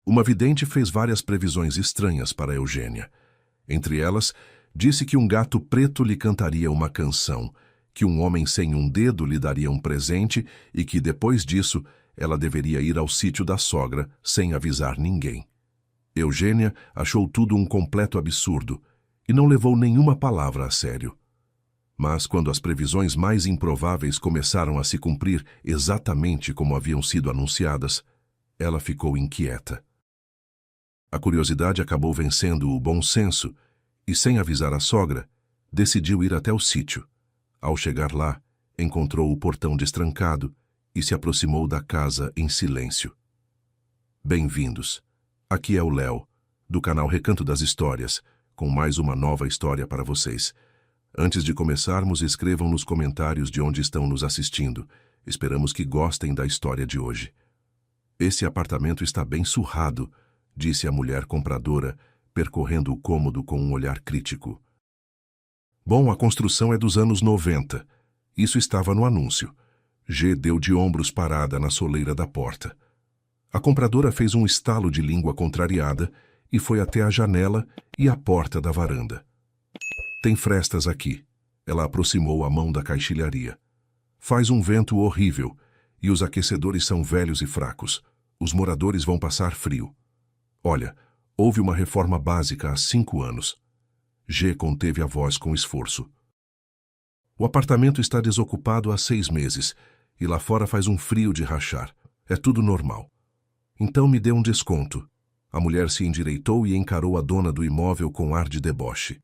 Uma vidente fez várias previsões estranhas para Eugênia. Entre elas, disse que um gato preto lhe cantaria uma canção, que um homem sem um dedo lhe daria um presente e que, depois disso, ela deveria ir ao sítio da sogra sem avisar ninguém. Eugênia achou tudo um completo absurdo e não levou nenhuma palavra a sério. Mas quando as previsões mais improváveis começaram a se cumprir exatamente como haviam sido anunciadas, ela ficou inquieta. A curiosidade acabou vencendo o bom senso e, sem avisar a sogra, decidiu ir até o sítio. Ao chegar lá, encontrou o portão destrancado e se aproximou da casa em silêncio. Bem-vindos. Aqui é o Léo, do canal Recanto das Histórias, com mais uma nova história para vocês. Antes de começarmos, escrevam nos comentários de onde estão nos assistindo. Esperamos que gostem da história de hoje. Esse apartamento está bem surrado, disse a mulher compradora, percorrendo o cômodo com um olhar crítico. Bom, a construção é dos anos 90. Isso estava no anúncio. G deu de ombros parada na soleira da porta. A compradora fez um estalo de língua contrariada e foi até a janela e a porta da varanda. Tem frestas aqui. Ela aproximou a mão da caixilharia. Faz um vento horrível e os aquecedores são velhos e fracos. Os moradores vão passar frio. Olha, houve uma reforma básica há 5 anos. G conteve a voz com esforço. O apartamento está desocupado há 6 meses e lá fora faz um frio de rachar. É tudo normal. Então me dê um desconto. A mulher se endireitou e encarou a dona do imóvel com ar de deboche.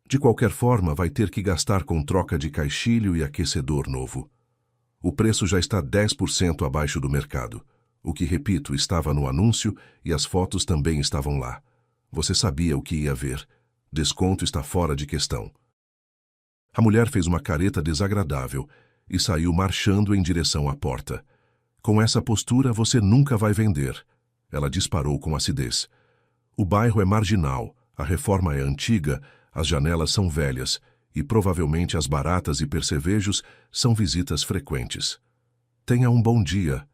De qualquer forma, vai ter que gastar com troca de caixilho e aquecedor novo. O preço já está 10% abaixo do mercado. O que, repito, estava no anúncio e as fotos também estavam lá. Você sabia o que ia ver. Desconto está fora de questão. A mulher fez uma careta desagradável e saiu marchando em direção à porta. Com essa postura, você nunca vai vender. Ela disparou com acidez. O bairro é marginal, a reforma é antiga, as janelas são velhas e provavelmente as baratas e percevejos são visitas frequentes. Tenha um bom dia,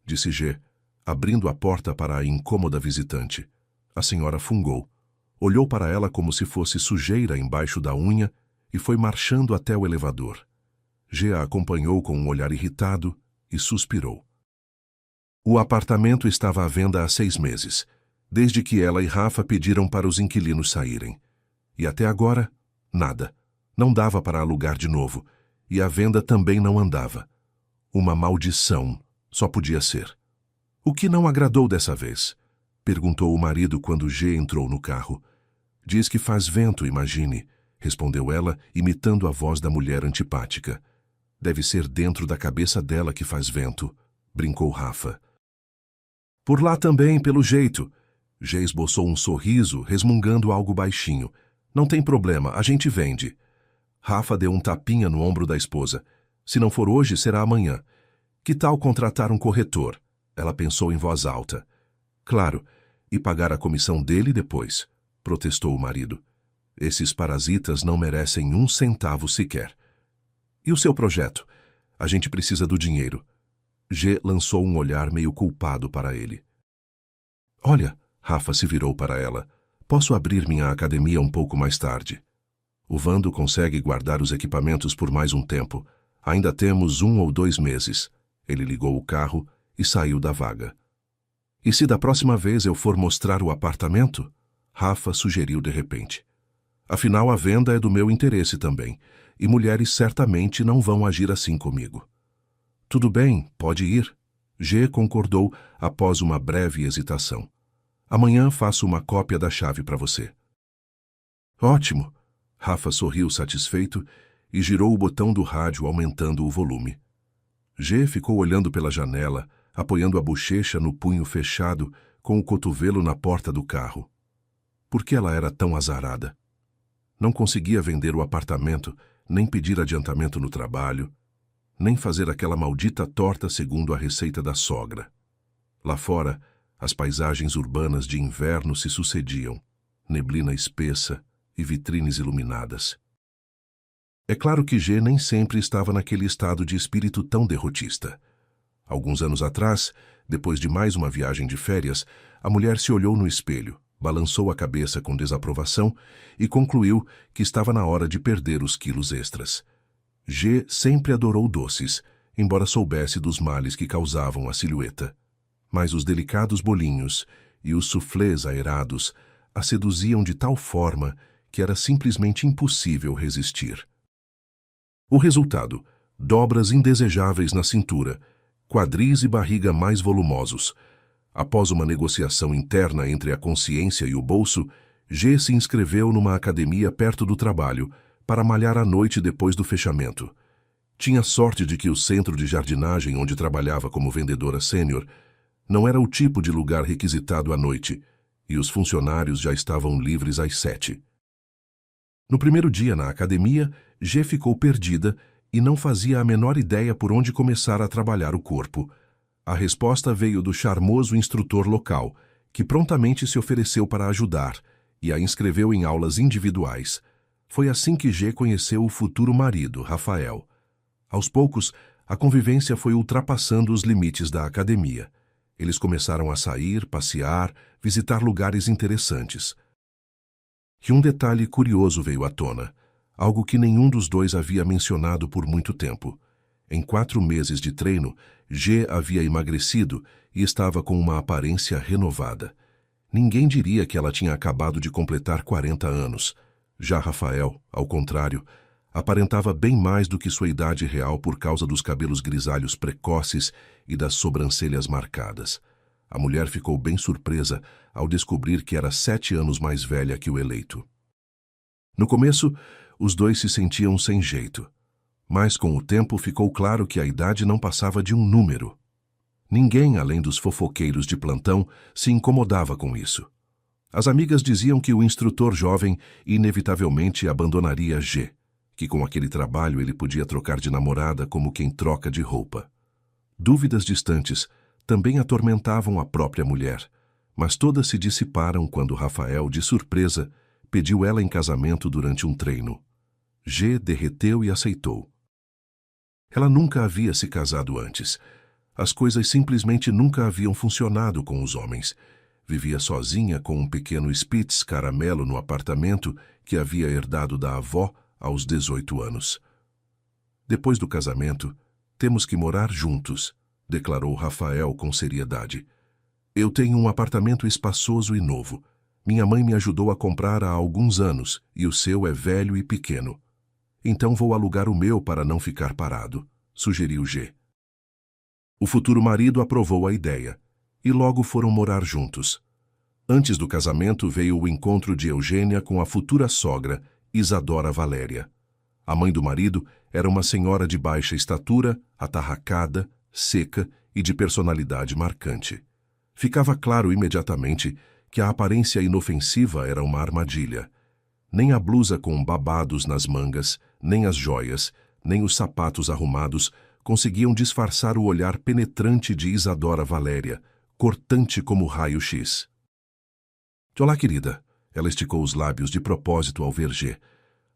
disse G, abrindo a porta para a incômoda visitante. A senhora fungou. Olhou para ela como se fosse sujeira embaixo da unha e foi marchando até o elevador. G a acompanhou com um olhar irritado e suspirou. O apartamento estava à venda há 6 meses, desde que ela e Rafa pediram para os inquilinos saírem. E até agora, nada. Não dava para alugar de novo, e a venda também não andava. Uma maldição, só podia ser. O que não agradou dessa vez? Perguntou o marido quando G entrou no carro. Diz que faz vento, imagine, respondeu ela, imitando a voz da mulher antipática. Deve ser dentro da cabeça dela que faz vento, brincou Rafa. Por lá também, pelo jeito. G esboçou um sorriso, resmungando algo baixinho. Não tem problema, a gente vende. Rafa deu um tapinha no ombro da esposa. Se não for hoje, será amanhã. Que tal contratar um corretor? Ela pensou em voz alta. Claro, e pagar a comissão dele depois, protestou o marido. Esses parasitas não merecem 1 centavo sequer. E o seu projeto? A gente precisa do dinheiro. G lançou um olhar meio culpado para ele. Olha, Rafa se virou para ela. Posso abrir minha academia um pouco mais tarde. O Vando consegue guardar os equipamentos por mais um tempo. Ainda temos 1 ou 2 meses. Ele ligou o carro e saiu da vaga. E se da próxima vez eu for mostrar o apartamento? Rafa sugeriu de repente. Afinal, a venda é do meu interesse também, e mulheres certamente não vão agir assim comigo. Tudo bem, pode ir. G concordou após uma breve hesitação. Amanhã faço uma cópia da chave para você. Ótimo. Rafa sorriu satisfeito e girou o botão do rádio aumentando o volume. G ficou olhando pela janela, apoiando a bochecha no punho fechado, com o cotovelo na porta do carro. Por que ela era tão azarada? Não conseguia vender o apartamento, nem pedir adiantamento no trabalho, nem fazer aquela maldita torta segundo a receita da sogra. Lá fora, as paisagens urbanas de inverno se sucediam, neblina espessa e vitrines iluminadas. É claro que G nem sempre estava naquele estado de espírito tão derrotista. Alguns anos atrás, depois de mais uma viagem de férias, a mulher se olhou no espelho, balançou a cabeça com desaprovação e concluiu que estava na hora de perder os quilos extras. G sempre adorou doces, embora soubesse dos males que causavam a silhueta. Mas os delicados bolinhos e os suflês aerados a seduziam de tal forma que era simplesmente impossível resistir. O resultado: dobras indesejáveis na cintura, quadris e barriga mais volumosos. Após uma negociação interna entre a consciência e o bolso, G se inscreveu numa academia perto do trabalho para malhar à noite depois do fechamento. Tinha sorte de que o centro de jardinagem onde trabalhava como vendedora sênior não era o tipo de lugar requisitado à noite, e os funcionários já estavam livres às 7. No primeiro dia na academia, G ficou perdida e não fazia a menor ideia por onde começar a trabalhar o corpo. A resposta veio do charmoso instrutor local, que prontamente se ofereceu para ajudar e a inscreveu em aulas individuais. Foi assim que G conheceu o futuro marido, Rafael. Aos poucos, a convivência foi ultrapassando os limites da academia. Eles começaram a sair, passear, visitar lugares interessantes. E um detalhe curioso veio à tona, algo que nenhum dos dois havia mencionado por muito tempo. Em 4 meses de treino, G havia emagrecido e estava com uma aparência renovada. Ninguém diria que ela tinha acabado de completar 40 anos. Já Rafael, ao contrário, aparentava bem mais do que sua idade real por causa dos cabelos grisalhos precoces e das sobrancelhas marcadas. A mulher ficou bem surpresa ao descobrir que era 7 anos mais velha que o eleito. No começo, os dois se sentiam sem jeito. Mas com o tempo ficou claro que a idade não passava de um número. Ninguém, além dos fofoqueiros de plantão, se incomodava com isso. As amigas diziam que o instrutor jovem inevitavelmente abandonaria G, que com aquele trabalho ele podia trocar de namorada como quem troca de roupa. Dúvidas distantes também atormentavam a própria mulher, mas todas se dissiparam quando Rafael, de surpresa, pediu ela em casamento durante um treino. G derreteu e aceitou. Ela nunca havia se casado antes. As coisas simplesmente nunca haviam funcionado com os homens. Vivia sozinha com um pequeno Spitz caramelo no apartamento que havia herdado da avó aos 18 anos. Depois do casamento, temos que morar juntos, declarou Rafael com seriedade. Eu tenho um apartamento espaçoso e novo. Minha mãe me ajudou a comprar há alguns anos e o seu é velho e pequeno. Então vou alugar o meu para não ficar parado, sugeriu G. O futuro marido aprovou a ideia e logo foram morar juntos. Antes do casamento veio o encontro de Eugênia com a futura sogra, Isadora Valéria. A mãe do marido era uma senhora de baixa estatura, atarracada, seca e de personalidade marcante. Ficava claro imediatamente que a aparência inofensiva era uma armadilha. Nem a blusa com babados nas mangas, nem as joias, nem os sapatos arrumados conseguiam disfarçar o olhar penetrante de Isadora Valéria, cortante como raio-x. Olá, querida. Ela esticou os lábios de propósito ao ver G.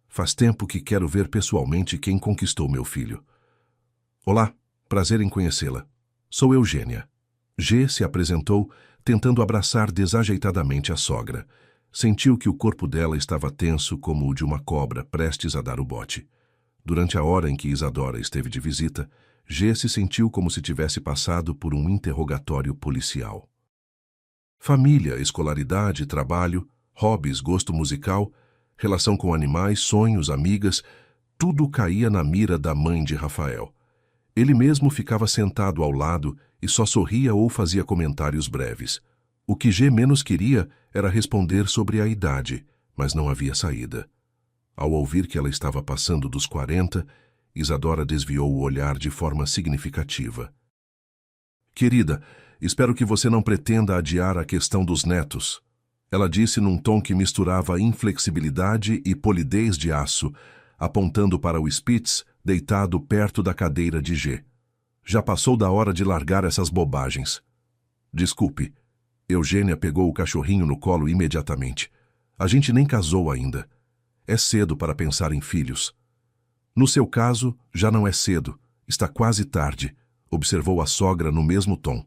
Faz tempo que quero ver pessoalmente quem conquistou meu filho. Olá, prazer em conhecê-la. Sou Eugênia. G se apresentou, tentando abraçar desajeitadamente a sogra. Sentiu que o corpo dela estava tenso como o de uma cobra prestes a dar o bote. Durante a hora em que Isadora esteve de visita, G se sentiu como se tivesse passado por um interrogatório policial. Família, escolaridade, trabalho, hobbies, gosto musical, relação com animais, sonhos, amigas, tudo caía na mira da mãe de Rafael. Ele mesmo ficava sentado ao lado e só sorria ou fazia comentários breves. O que G menos queria era responder sobre a idade, mas não havia saída. Ao ouvir que ela estava passando dos 40, Isadora desviou o olhar de forma significativa. Querida, espero que você não pretenda adiar a questão dos netos. Ela disse num tom que misturava inflexibilidade e polidez de aço, apontando para o Spitz deitado perto da cadeira de G. Já passou da hora de largar essas bobagens. Desculpe. Eugênia pegou o cachorrinho no colo imediatamente. A gente nem casou ainda. É cedo para pensar em filhos. No seu caso, já não é cedo. Está quase tarde, observou a sogra no mesmo tom.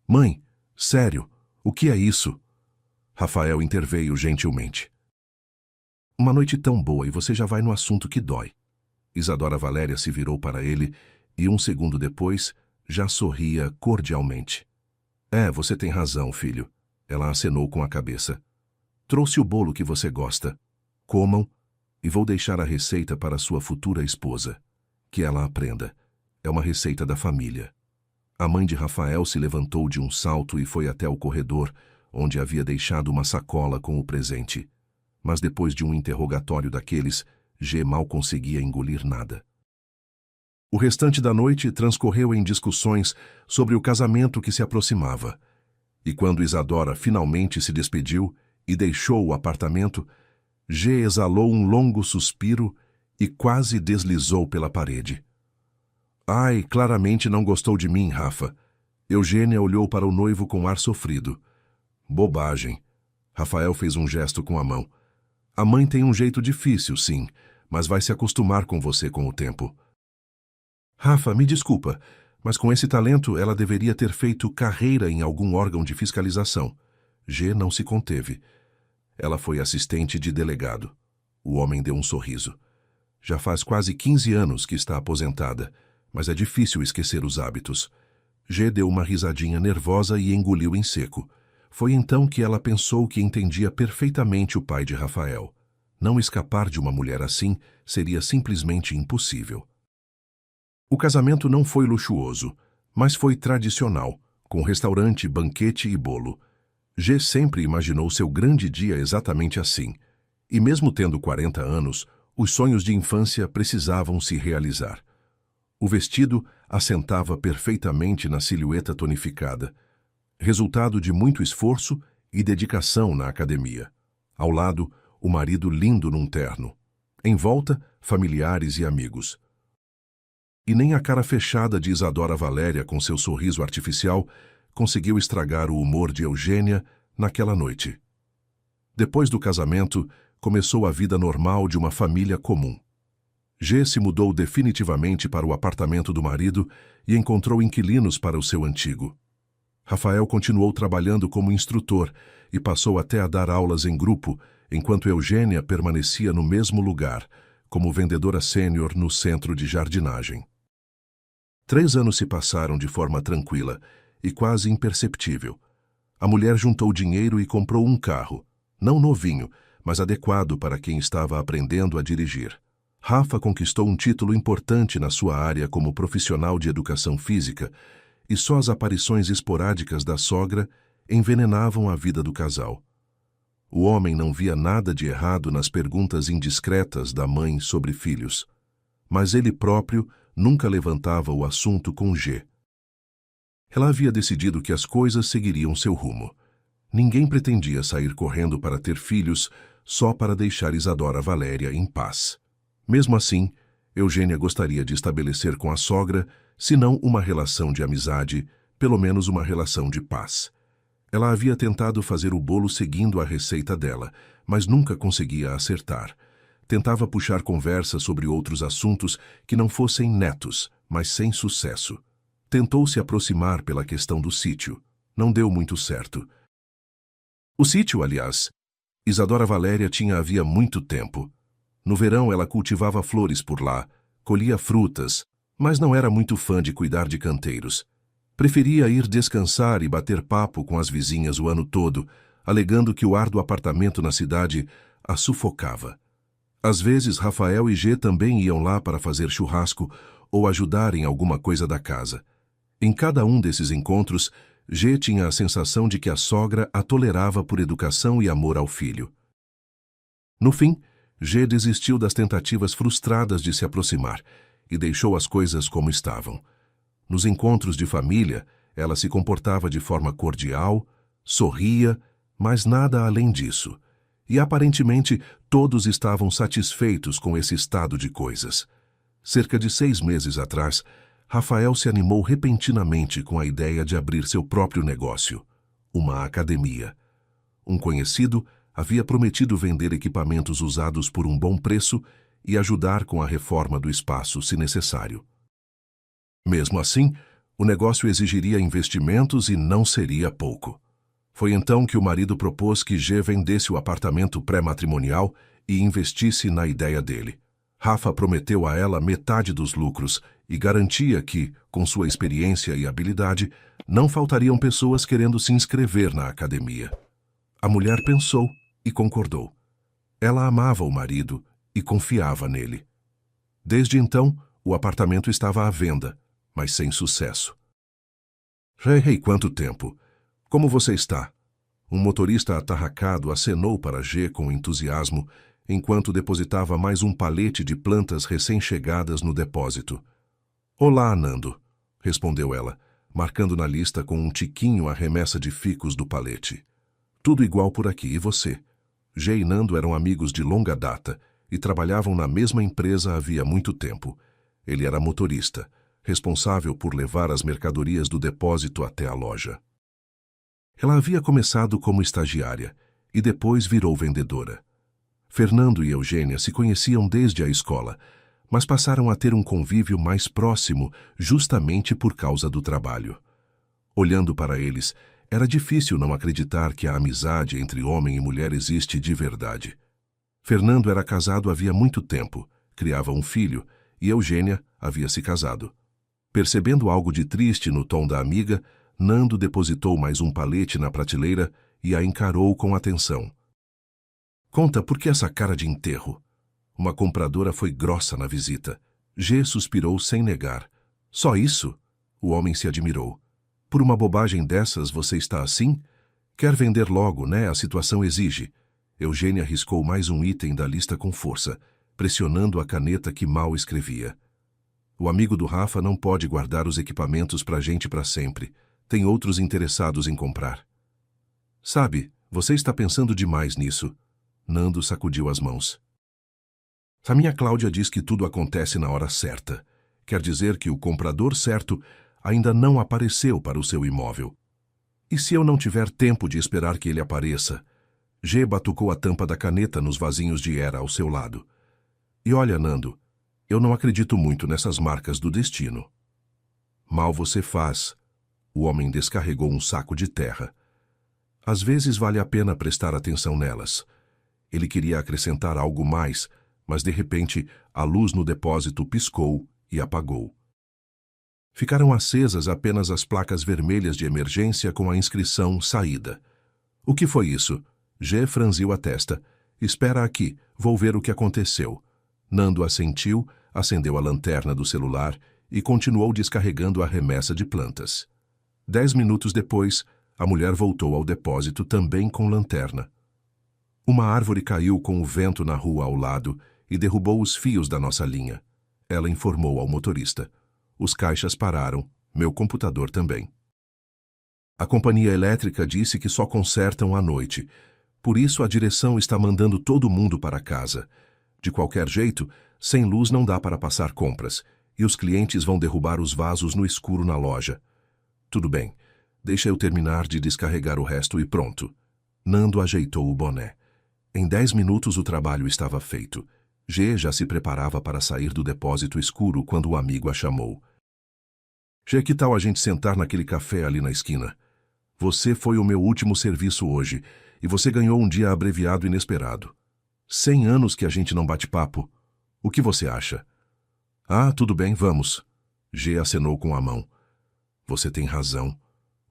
Mãe, sério, O que é isso? Rafael interveio gentilmente. Uma noite tão boa e você já vai no assunto que dói. Isadora Valéria se virou para ele e, um segundo depois, já sorria cordialmente. Você tem razão, filho. Ela acenou com a cabeça. Trouxe o bolo que você gosta. Comam, e vou deixar a receita para sua futura esposa. Que ela aprenda. É uma receita da família. A mãe de Rafael se levantou de um salto e foi até o corredor, onde havia deixado uma sacola com o presente. Mas depois de um interrogatório daqueles, G mal conseguia engolir nada. O restante da noite transcorreu em discussões sobre o casamento que se aproximava. E quando Isadora finalmente se despediu e deixou o apartamento, G exalou um longo suspiro e quase deslizou pela parede. Ai, claramente não gostou de mim, Rafa. Eugênia olhou para o noivo com ar sofrido. Bobagem. Rafael fez um gesto com a mão. A mãe tem um jeito difícil, sim, mas vai se acostumar com você com o tempo. Rafa, me desculpa, mas com esse talento ela deveria ter feito carreira em algum órgão de fiscalização. G não se conteve. Ela foi assistente de delegado. O homem deu um sorriso. Já faz quase 15 anos que está aposentada, mas é difícil esquecer os hábitos. G deu uma risadinha nervosa e engoliu em seco. Foi então que ela pensou que entendia perfeitamente o pai de Rafael. Não escapar de uma mulher assim seria simplesmente impossível. O casamento não foi luxuoso, mas foi tradicional, com restaurante, banquete e bolo. G sempre imaginou seu grande dia exatamente assim, e mesmo tendo 40 anos, os sonhos de infância precisavam se realizar. O vestido assentava perfeitamente na silhueta tonificada, resultado de muito esforço e dedicação na academia. Ao lado, o marido lindo num terno. Em volta, familiares e amigos. E nem a cara fechada de Isadora Valéria com seu sorriso artificial conseguiu estragar o humor de Eugênia naquela noite. Depois do casamento, começou a vida normal de uma família comum. G se mudou definitivamente para o apartamento do marido e encontrou inquilinos para o seu antigo. Rafael continuou trabalhando como instrutor e passou até a dar aulas em grupo, enquanto Eugênia permanecia no mesmo lugar, como vendedora sênior no centro de jardinagem. 3 anos se passaram de forma tranquila e quase imperceptível. A mulher juntou dinheiro e comprou um carro, não novinho, mas adequado para quem estava aprendendo a dirigir. Rafa conquistou um título importante na sua área como profissional de educação física, e só as aparições esporádicas da sogra envenenavam a vida do casal. O homem não via nada de errado nas perguntas indiscretas da mãe sobre filhos, mas ele próprio nunca levantava o assunto com G. Ela havia decidido que as coisas seguiriam seu rumo. Ninguém pretendia sair correndo para ter filhos só para deixar Isadora Valéria em paz. Mesmo assim, Eugênia gostaria de estabelecer com a sogra, se não uma relação de amizade, pelo menos uma relação de paz. Ela havia tentado fazer o bolo seguindo a receita dela, mas nunca conseguia acertar. Tentava puxar conversa sobre outros assuntos que não fossem netos, mas sem sucesso. Tentou se aproximar pela questão do sítio. Não deu muito certo. O sítio, aliás, Isadora Valéria tinha havia muito tempo. No verão ela cultivava flores por lá, colhia frutas, mas não era muito fã de cuidar de canteiros. Preferia ir descansar e bater papo com as vizinhas o ano todo, alegando que o ar do apartamento na cidade a sufocava. Às vezes, Rafael e G também iam lá para fazer churrasco ou ajudar em alguma coisa da casa. Em cada um desses encontros, G tinha a sensação de que a sogra a tolerava por educação e amor ao filho. No fim, G desistiu das tentativas frustradas de se aproximar e deixou as coisas como estavam. Nos encontros de família, ela se comportava de forma cordial, sorria, mas nada além disso. E aparentemente todos estavam satisfeitos com esse estado de coisas. Cerca de 6 meses atrás, Rafael se animou repentinamente com a ideia de abrir seu próprio negócio, uma academia. Um conhecido havia prometido vender equipamentos usados por um bom preço e ajudar com a reforma do espaço, se necessário. Mesmo assim, o negócio exigiria investimentos e não seria pouco. Foi então que o marido propôs que G vendesse o apartamento pré-matrimonial e investisse na ideia dele. Rafa prometeu a ela metade dos lucros e garantia que, com sua experiência e habilidade, não faltariam pessoas querendo se inscrever na academia. A mulher pensou e concordou. Ela amava o marido e confiava nele. Desde então, o apartamento estava à venda, mas sem sucesso. Hey, quanto tempo! Como você está? Um motorista atarracado acenou para G com entusiasmo, enquanto depositava mais um palete de plantas recém-chegadas no depósito. Olá, Nando, respondeu ela, marcando na lista com um tiquinho a remessa de ficos do palete. Tudo igual por aqui, e você? G e Nando eram amigos de longa data e trabalhavam na mesma empresa havia muito tempo. Ele era motorista, responsável por levar as mercadorias do depósito até a loja. Ela havia começado como estagiária e depois virou vendedora. Fernando e Eugênia se conheciam desde a escola, mas passaram a ter um convívio mais próximo justamente por causa do trabalho. Olhando para eles, era difícil não acreditar que a amizade entre homem e mulher existe de verdade. Fernando era casado havia muito tempo, criava um filho, e Eugênia havia se casado. Percebendo algo de triste no tom da amiga, Nando depositou mais um palete na prateleira e a encarou com atenção. Conta, por que essa cara de enterro? Uma compradora foi grossa na visita. G suspirou sem negar. Só isso? O homem se admirou. Por uma bobagem dessas você está assim? Quer vender logo, né? A situação exige. Eugênia riscou mais um item da lista com força, pressionando a caneta que mal escrevia. O amigo do Rafa não pode guardar os equipamentos pra gente para sempre. Tem outros interessados em comprar. Sabe, você está pensando demais nisso. Nando sacudiu as mãos. A minha Cláudia diz que tudo acontece na hora certa. Quer dizer que o comprador certo ainda não apareceu para o seu imóvel. E se eu não tiver tempo de esperar que ele apareça? G batucou a tampa da caneta nos vasinhos de Era ao seu lado. E olha, Nando, eu não acredito muito nessas marcas do destino. Mal você faz. O homem descarregou um saco de terra. Às vezes vale a pena prestar atenção nelas. Ele queria acrescentar algo mais, mas de repente a luz no depósito piscou e apagou. Ficaram acesas apenas as placas vermelhas de emergência com a inscrição Saída. O que foi isso? G franziu a testa. Espera aqui, vou ver o que aconteceu. Nando assentiu, acendeu a lanterna do celular e continuou descarregando a remessa de plantas. 10 minutos depois, a mulher voltou ao depósito também com lanterna. Uma árvore caiu com o vento na rua ao lado e derrubou os fios da nossa linha. Ela informou ao motorista. Os caixas pararam, meu computador também. A companhia elétrica disse que só consertam à noite. Por isso a direção está mandando todo mundo para casa. De qualquer jeito, sem luz não dá para passar compras, e os clientes vão derrubar os vasos no escuro na loja. Tudo bem, deixa eu terminar de descarregar o resto e pronto. Nando ajeitou o boné. Em 10 minutos o trabalho estava feito. G já se preparava para sair do depósito escuro quando o amigo a chamou. G, que tal a gente sentar naquele café ali na esquina? Você foi o meu último serviço hoje, e você ganhou um dia abreviado inesperado. 100 anos que a gente não bate papo. O que você acha? Ah, tudo bem, vamos. G acenou com a mão. Você tem razão.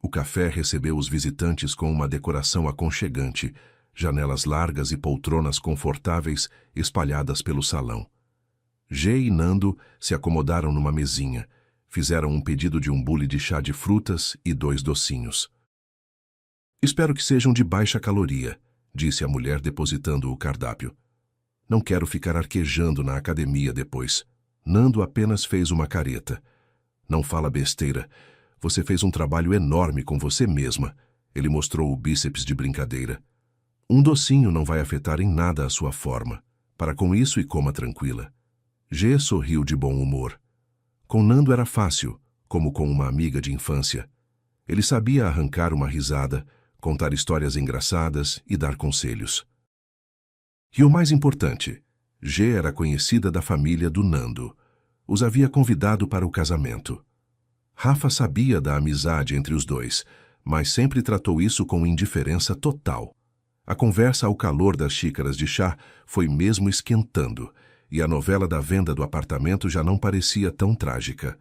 O café recebeu os visitantes com uma decoração aconchegante, janelas largas e poltronas confortáveis espalhadas pelo salão. G e Nando se acomodaram numa mesinha, fizeram um pedido de um bule de chá de frutas e 2 docinhos. Espero que sejam de baixa caloria, disse a mulher depositando o cardápio. Não quero ficar arquejando na academia depois. Nando apenas fez uma careta. Não fala besteira. Você fez um trabalho enorme com você mesma. Ele mostrou o bíceps de brincadeira. Um docinho não vai afetar em nada a sua forma. Para com isso e coma tranquila. G sorriu de bom humor. Com Nando era fácil, como com uma amiga de infância. Ele sabia arrancar uma risada, contar histórias engraçadas e dar conselhos. E o mais importante, G era conhecida da família do Nando. Os havia convidado para o casamento. Rafa sabia da amizade entre os dois, mas sempre tratou isso com indiferença total. A conversa ao calor das xícaras de chá foi mesmo esquentando, e a novela da venda do apartamento já não parecia tão trágica.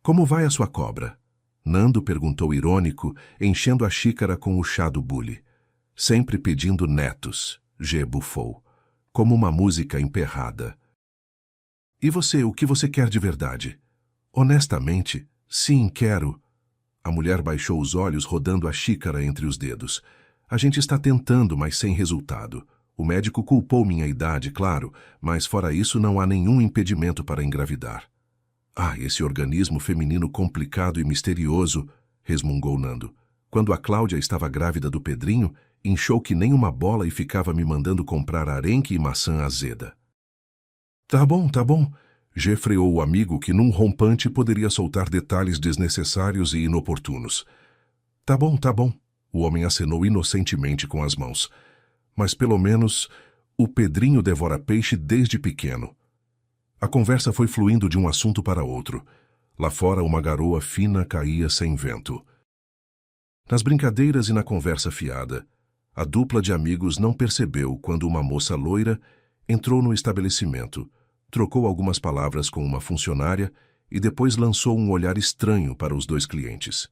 Como vai a sua cobra? Nando perguntou irônico, enchendo a xícara com o chá do bule. Sempre pedindo netos, G bufou, como uma música emperrada. E você, o que você quer de verdade? Honestamente, sim, quero. A mulher baixou os olhos, rodando a xícara entre os dedos. A gente está tentando, mas sem resultado. O médico culpou minha idade, claro, mas fora isso não há nenhum impedimento para engravidar. Ah, esse organismo feminino complicado e misterioso, resmungou Nando. Quando a Cláudia estava grávida do Pedrinho, inchou que nem uma bola e ficava me mandando comprar arenque e maçã azeda. Tá bom, tá bom. G freou o amigo que num rompante poderia soltar detalhes desnecessários e inoportunos. Tá bom, tá bom. O homem acenou inocentemente com as mãos. Mas pelo menos o Pedrinho devora peixe desde pequeno. A conversa foi fluindo de um assunto para outro. Lá fora uma garoa fina caía sem vento. Nas brincadeiras e na conversa fiada, a dupla de amigos não percebeu quando uma moça loira entrou no estabelecimento, trocou algumas palavras com uma funcionária e depois lançou um olhar estranho para os dois clientes.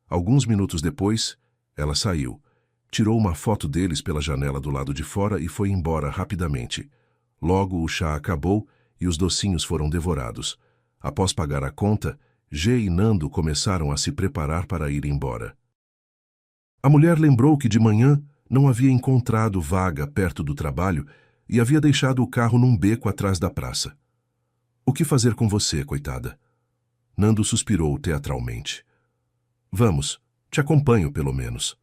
Alguns minutos depois, ela saiu, tirou uma foto deles pela janela do lado de fora e foi embora rapidamente. Logo o chá acabou e os docinhos foram devorados. Após pagar a conta, G e Nando começaram a se preparar para ir embora. A mulher lembrou que de manhã não havia encontrado vaga perto do trabalho e havia deixado o carro num beco atrás da praça. O que fazer com você, coitada? Nando suspirou teatralmente. Vamos, te acompanho pelo menos.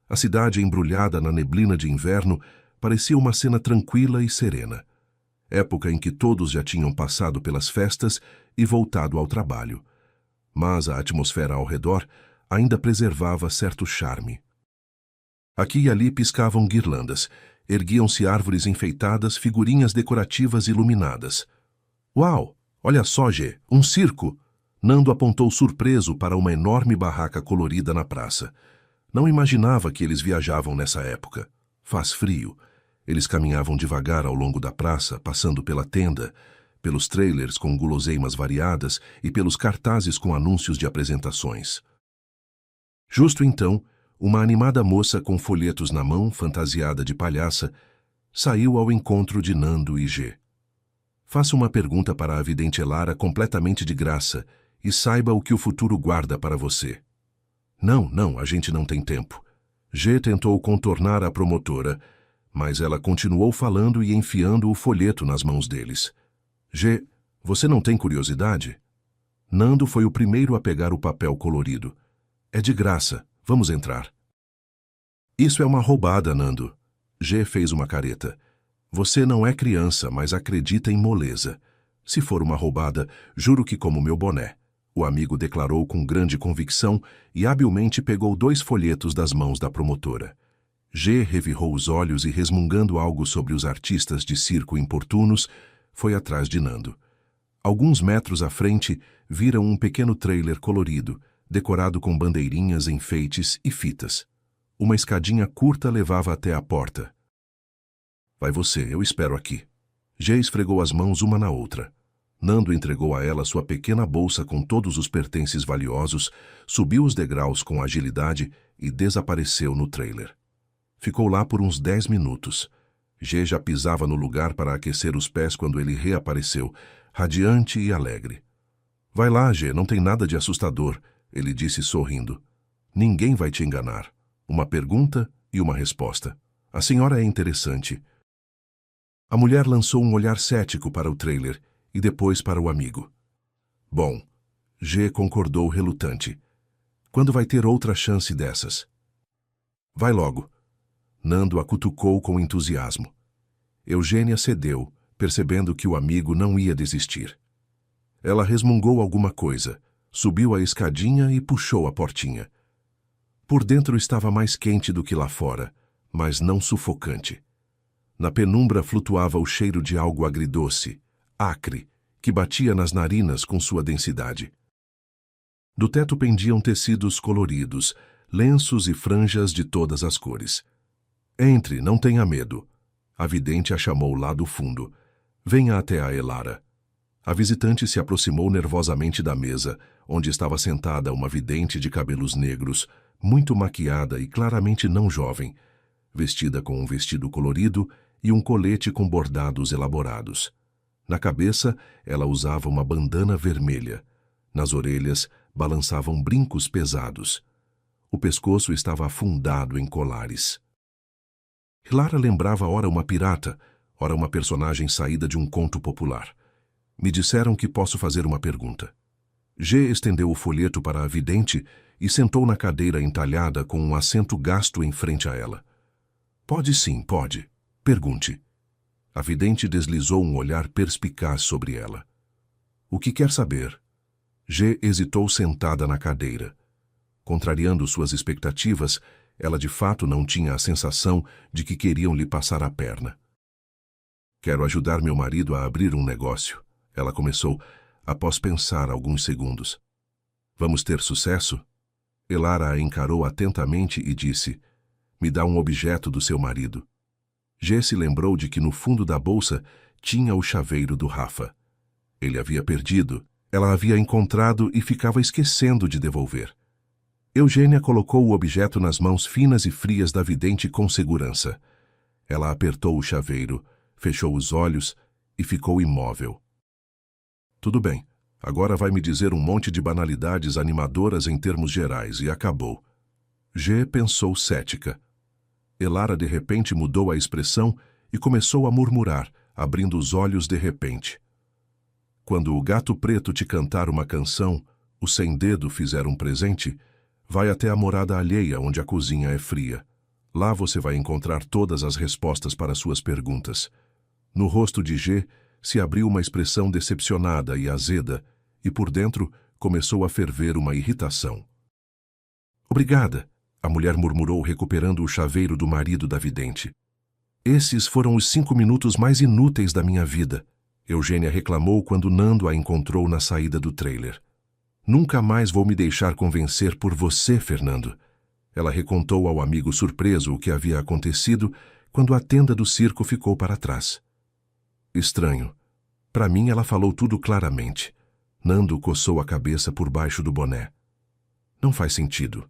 A cidade embrulhada na neblina de inverno parecia uma cena tranquila e serena. Época em que todos já tinham passado pelas festas e voltado ao trabalho. Mas a atmosfera ao redor ainda preservava certo charme. Aqui e ali piscavam guirlandas, erguiam-se árvores enfeitadas, figurinhas decorativas iluminadas. Uau! Olha só, G, um circo! Nando apontou surpreso para uma enorme barraca colorida na praça. Não imaginava que eles viajavam nessa época. Faz frio. Eles caminhavam devagar ao longo da praça, passando pela tenda, pelos trailers com guloseimas variadas e pelos cartazes com anúncios de apresentações. Justo então, uma animada moça com folhetos na mão, fantasiada de palhaça, saiu ao encontro de Nando e G. Faça uma pergunta para a vidente Elara completamente de graça e saiba o que o futuro guarda para você. Não, a gente não tem tempo. G tentou contornar a promotora, mas ela continuou falando e enfiando o folheto nas mãos deles. G, você não tem curiosidade? Nando foi o primeiro a pegar o papel colorido. É de graça, vamos entrar. Isso é uma roubada, Nando. G fez uma careta. Você não é criança, mas acredita em moleza. Se for uma roubada, juro que como meu boné. O amigo declarou com grande convicção e habilmente pegou 2 folhetos das mãos da promotora. G revirou os olhos e, resmungando algo sobre os artistas de circo importunos, foi atrás de Nando. Alguns metros à frente, viram um pequeno trailer colorido, decorado com bandeirinhas, enfeites e fitas. Uma escadinha curta levava até a porta. Vai você, eu espero aqui. G esfregou as mãos uma na outra. Nando entregou a ela sua pequena bolsa com todos os pertences valiosos, subiu os degraus com agilidade e desapareceu no trailer. Ficou lá por uns 10 minutos. G já pisava no lugar para aquecer os pés quando ele reapareceu, radiante e alegre. Vai lá, G, não tem nada de assustador, ele disse sorrindo. Ninguém vai te enganar. Uma pergunta e uma resposta. A senhora é interessante. A mulher lançou um olhar cético para o trailer e depois para o amigo. Bom, G concordou relutante. Quando vai ter outra chance dessas? Vai logo. Nando a cutucou com entusiasmo. Eugênia cedeu, percebendo que o amigo não ia desistir. Ela resmungou alguma coisa, subiu a escadinha e puxou a portinha. Por dentro estava mais quente do que lá fora, mas não sufocante. Na penumbra flutuava o cheiro de algo agridoce, acre, que batia nas narinas com sua densidade. Do teto pendiam tecidos coloridos, lenços e franjas de todas as cores. Entre, não tenha medo. A vidente a chamou lá do fundo. Venha até a Elara. A visitante se aproximou nervosamente da mesa, onde estava sentada uma vidente de cabelos negros, muito maquiada e claramente não jovem, vestida com um vestido colorido e um colete com bordados elaborados. Na cabeça, ela usava uma bandana vermelha. Nas orelhas, balançavam brincos pesados. O pescoço estava afundado em colares. Elara lembrava ora uma pirata, ora uma personagem saída de um conto popular. Me disseram que posso fazer uma pergunta. G estendeu o folheto para a vidente e sentou na cadeira entalhada com um assento gasto em frente a ela. Pode sim, pode. Pergunte. A vidente deslizou um olhar perspicaz sobre ela. O que quer saber? G hesitou sentada na cadeira. Contrariando suas expectativas, ela de fato não tinha a sensação de que queriam lhe passar a perna. Quero ajudar meu marido a abrir um negócio, ela começou, após pensar alguns segundos. Vamos ter sucesso? Elara a encarou atentamente e disse, me dá um objeto do seu marido. G se lembrou de que no fundo da bolsa tinha o chaveiro do Rafa. Ele havia perdido, ela havia encontrado e ficava esquecendo de devolver. Eugênia colocou o objeto nas mãos finas e frias da vidente com segurança. Ela apertou o chaveiro, fechou os olhos e ficou imóvel. Tudo bem, agora vai me dizer um monte de banalidades animadoras em termos gerais e acabou. G pensou cética. Elara de repente mudou a expressão e começou a murmurar, abrindo os olhos de repente. Quando o gato preto te cantar uma canção, o sem-dedo fizer um presente, vai até a morada alheia onde a cozinha é fria. Lá você vai encontrar todas as respostas para suas perguntas. No rosto de G se abriu uma expressão decepcionada e azeda, e por dentro começou a ferver uma irritação. Obrigada, a mulher murmurou recuperando o chaveiro do marido da vidente. Esses foram os 5 minutos mais inúteis da minha vida, Eugênia reclamou quando Nando a encontrou na saída do trailer. Nunca mais vou me deixar convencer por você, Fernando. Ela recontou ao amigo surpreso o que havia acontecido quando a tenda do circo ficou para trás. Estranho. Para mim, ela falou tudo claramente. Nando coçou a cabeça por baixo do boné. Não faz sentido.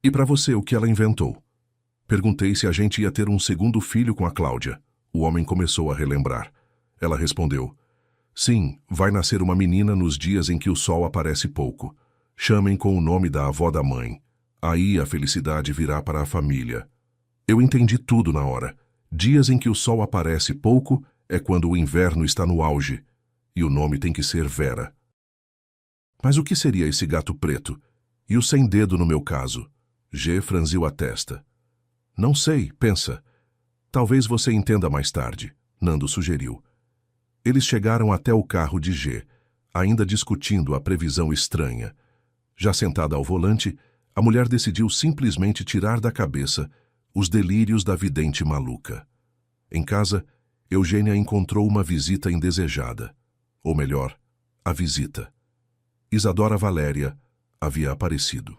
E para você, o que ela inventou? Perguntei se a gente ia ter um segundo filho com a Cláudia. O homem começou a relembrar. Ela respondeu. Sim, vai nascer uma menina nos dias em que o sol aparece pouco. Chamem com o nome da avó da mãe. Aí a felicidade virá para a família. Eu entendi tudo na hora. Dias em que o sol aparece pouco é quando o inverno está no auge. E o nome tem que ser Vera. Mas o que seria esse gato preto? E o sem dedo no meu caso? G franziu a testa. Não sei, pensa. Talvez você entenda mais tarde, Nando sugeriu. Eles chegaram até o carro de G, ainda discutindo a previsão estranha. Já sentada ao volante, a mulher decidiu simplesmente tirar da cabeça os delírios da vidente maluca. Em casa, Eugênia encontrou uma visita indesejada. Ou melhor, a visita. Isadora Valéria havia aparecido.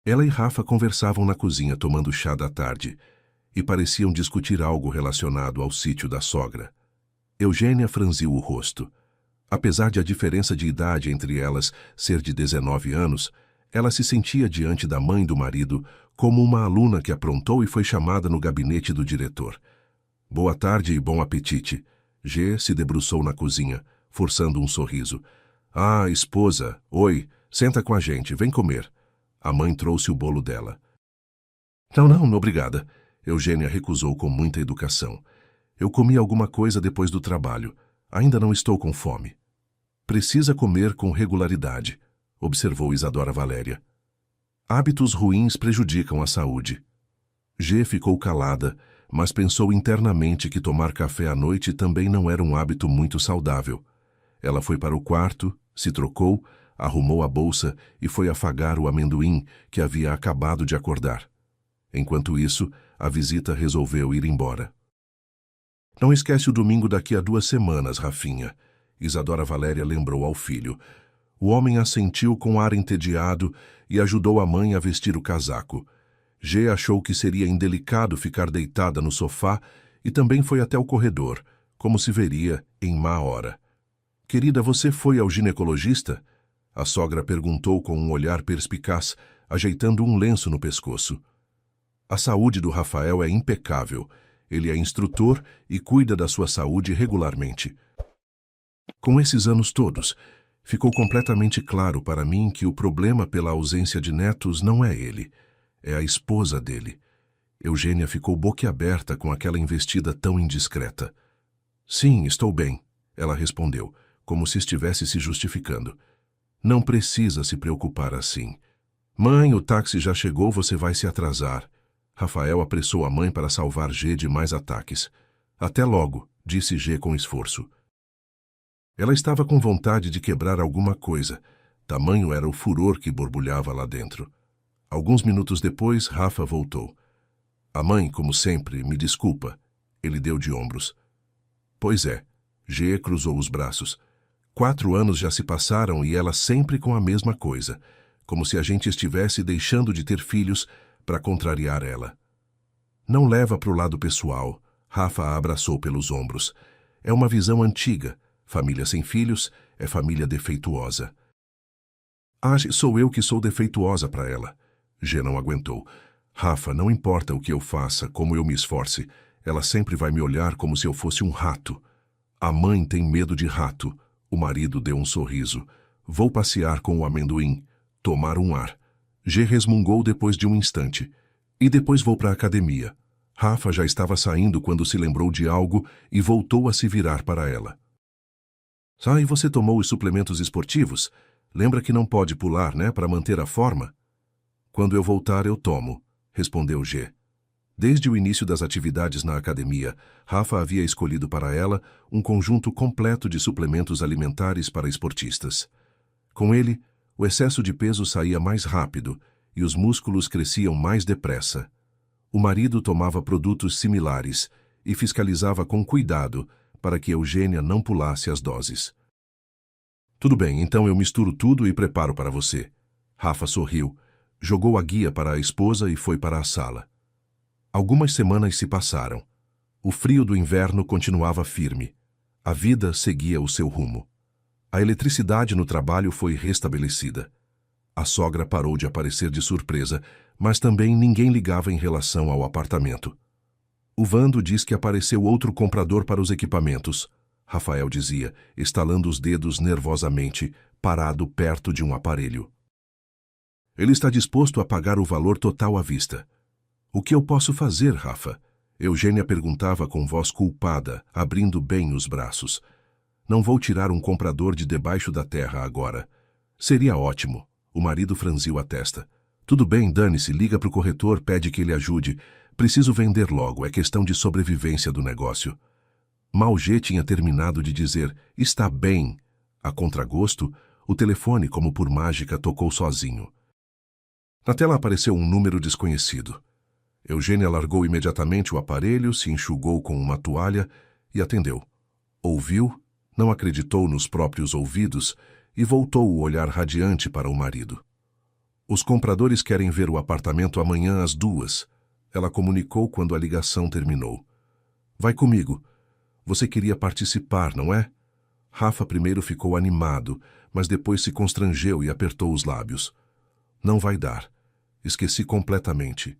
Ela e Rafa conversavam na cozinha tomando chá da tarde e pareciam discutir algo relacionado ao sítio da sogra. Eugênia franziu o rosto. Apesar de a diferença de idade entre elas ser de 19 anos, ela se sentia diante da mãe do marido como uma aluna que aprontou e foi chamada no gabinete do diretor. Boa tarde e bom apetite. G se debruçou na cozinha, forçando um sorriso. Ah, esposa, oi, senta com a gente, vem comer. A mãe trouxe o bolo dela. Não, obrigada. Eugênia recusou com muita educação. Eu comi alguma coisa depois do trabalho. Ainda não estou com fome. Precisa comer com regularidade, observou Isadora Valéria. Hábitos ruins prejudicam a saúde. G ficou calada, mas pensou internamente que tomar café à noite também não era um hábito muito saudável. Ela foi para o quarto, se trocou, arrumou a bolsa e foi afagar o amendoim que havia acabado de acordar. Enquanto isso, a visita resolveu ir embora. Não esquece o domingo daqui a 2 semanas, Rafinha. Isadora Valéria lembrou ao filho. O homem assentiu com ar entediado e ajudou a mãe a vestir o casaco. G achou que seria indelicado ficar deitada no sofá e também foi até o corredor, como se veria em má hora. Querida, você foi ao ginecologista? A sogra perguntou com um olhar perspicaz, ajeitando um lenço no pescoço. A saúde do Rafael é impecável. Ele é instrutor e cuida da sua saúde regularmente. Com esses anos todos, ficou completamente claro para mim que o problema pela ausência de netos não é ele, é a esposa dele. Eugênia ficou boquiaberta com aquela investida tão indiscreta. Sim, estou bem, ela respondeu, como se estivesse se justificando. Não precisa se preocupar assim. Mãe, o táxi já chegou, você vai se atrasar. Rafael apressou a mãe para salvar G de mais ataques. Até logo, disse G com esforço. Ela estava com vontade de quebrar alguma coisa. Tamanho era o furor que borbulhava lá dentro. Alguns minutos depois, Rafa voltou. A mãe, como sempre, me desculpa. Ele deu de ombros. Pois é. G cruzou os braços. 4 anos já se passaram e ela sempre com a mesma coisa, como se a gente estivesse deixando de ter filhos para contrariar ela. Não leva para o lado pessoal. Rafa a abraçou pelos ombros. É uma visão antiga. Família sem filhos é família defeituosa. Sou eu que sou defeituosa para ela. G não aguentou. Rafa, não importa o que eu faça, como eu me esforce, ela sempre vai me olhar como se eu fosse um rato. A mãe tem medo de rato. O marido deu um sorriso. Vou passear com o amendoim, tomar um ar. G resmungou depois de um instante. E depois vou para a academia. Rafa já estava saindo quando se lembrou de algo e voltou a se virar para ela. E você tomou os suplementos esportivos? Lembra que não pode pular, né, para manter a forma? Quando eu voltar, eu tomo, respondeu G. Desde o início das atividades na academia, Rafa havia escolhido para ela um conjunto completo de suplementos alimentares para esportistas. Com ele, o excesso de peso saía mais rápido e os músculos cresciam mais depressa. O marido tomava produtos similares e fiscalizava com cuidado para que Eugênia não pulasse as doses. Tudo bem, então eu misturo tudo e preparo para você. Rafa sorriu, jogou a guia para a esposa e foi para a sala. Algumas semanas se passaram. O frio do inverno continuava firme. A vida seguia o seu rumo. A eletricidade no trabalho foi restabelecida. A sogra parou de aparecer de surpresa, mas também ninguém ligava em relação ao apartamento. O Vando diz que apareceu outro comprador para os equipamentos, Rafael dizia, estalando os dedos nervosamente, parado perto de um aparelho. Ele está disposto a pagar o valor total à vista. O que eu posso fazer, Rafa? Eugênia perguntava com voz culpada, abrindo bem os braços. Não vou tirar um comprador de debaixo da terra agora. Seria ótimo. O marido franziu a testa. Tudo bem, dane-se, liga para o corretor, pede que ele ajude. Preciso vender logo, é questão de sobrevivência do negócio. Mal G tinha terminado de dizer, está bem. A contragosto, o telefone, como por mágica, tocou sozinho. Na tela apareceu um número desconhecido. Eugênia largou imediatamente o aparelho, se enxugou com uma toalha e atendeu. Ouviu, não acreditou nos próprios ouvidos e voltou o olhar radiante para o marido. Os compradores querem ver o apartamento amanhã às 2. Ela comunicou quando a ligação terminou. Vai comigo. Você queria participar, não é? Rafa primeiro ficou animado, mas depois se constrangeu e apertou os lábios. Não vai dar. Esqueci completamente.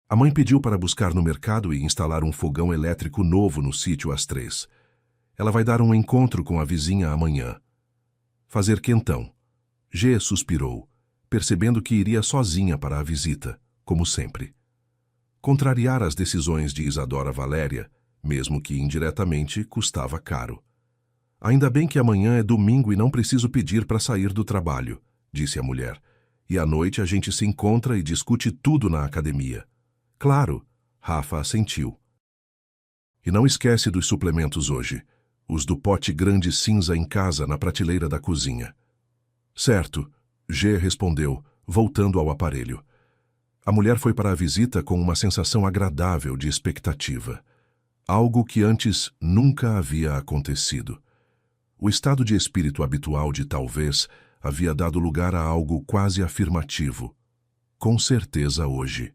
A mãe pediu para buscar no mercado e instalar um fogão elétrico novo no sítio às 3. Ela vai dar um encontro com a vizinha amanhã. Fazer quentão. G suspirou, percebendo que iria sozinha para a visita, como sempre. Contrariar as decisões de Isadora Valéria, mesmo que indiretamente, custava caro. Ainda bem que amanhã é domingo e não preciso pedir para sair do trabalho, disse a mulher. E à noite a gente se encontra e discute tudo na academia. Claro, Rafa assentiu. E não esquece dos suplementos hoje. Os do pote grande cinza em casa na prateleira da cozinha. Certo, G respondeu, voltando ao aparelho. A mulher foi para a visita com uma sensação agradável de expectativa. Algo que antes nunca havia acontecido. O estado de espírito habitual de talvez havia dado lugar a algo quase afirmativo. Com certeza hoje.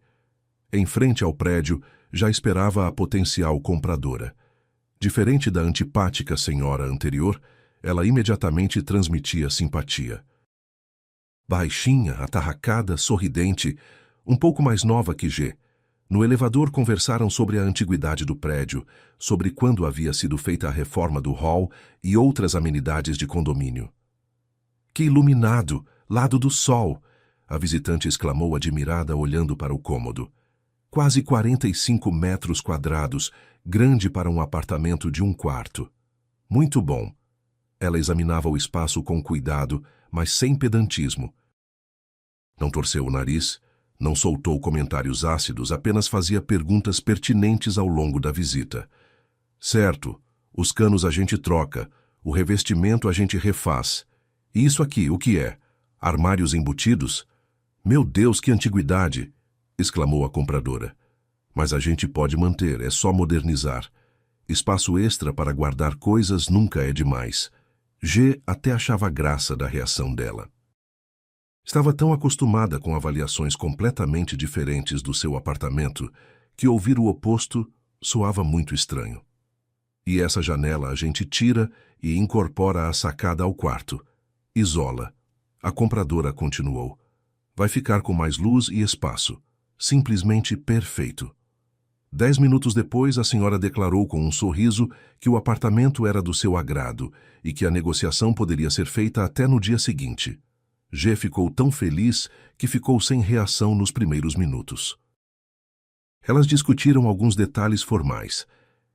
Em frente ao prédio já esperava a potencial compradora. Diferente da antipática senhora anterior, ela imediatamente transmitia simpatia. Baixinha, atarracada, sorridente, um pouco mais nova que G. No elevador conversaram sobre a antiguidade do prédio, sobre quando havia sido feita a reforma do hall e outras amenidades de condomínio. Que iluminado! Lado do sol! A visitante exclamou admirada olhando para o cômodo. Quase 45 metros quadrados, grande para um apartamento de um quarto. Muito bom. Ela examinava o espaço com cuidado, mas sem pedantismo. Não torceu o nariz, não soltou comentários ácidos, apenas fazia perguntas pertinentes ao longo da visita. Certo, os canos a gente troca, o revestimento a gente refaz. E isso aqui, o que é? Armários embutidos? Meu Deus, que antiguidade! Exclamou a compradora. Mas a gente pode manter, é só modernizar. Espaço extra para guardar coisas nunca é demais. G até achava graça da reação dela. Estava tão acostumada com avaliações completamente diferentes do seu apartamento que ouvir o oposto soava muito estranho. E essa janela a gente tira e incorpora a sacada ao quarto. Isola. A compradora continuou. Vai ficar com mais luz e espaço. Simplesmente perfeito. 10 minutos depois, a senhora declarou com um sorriso que o apartamento era do seu agrado e que a negociação poderia ser feita até no dia seguinte. G ficou tão feliz que ficou sem reação nos primeiros minutos. Elas discutiram alguns detalhes formais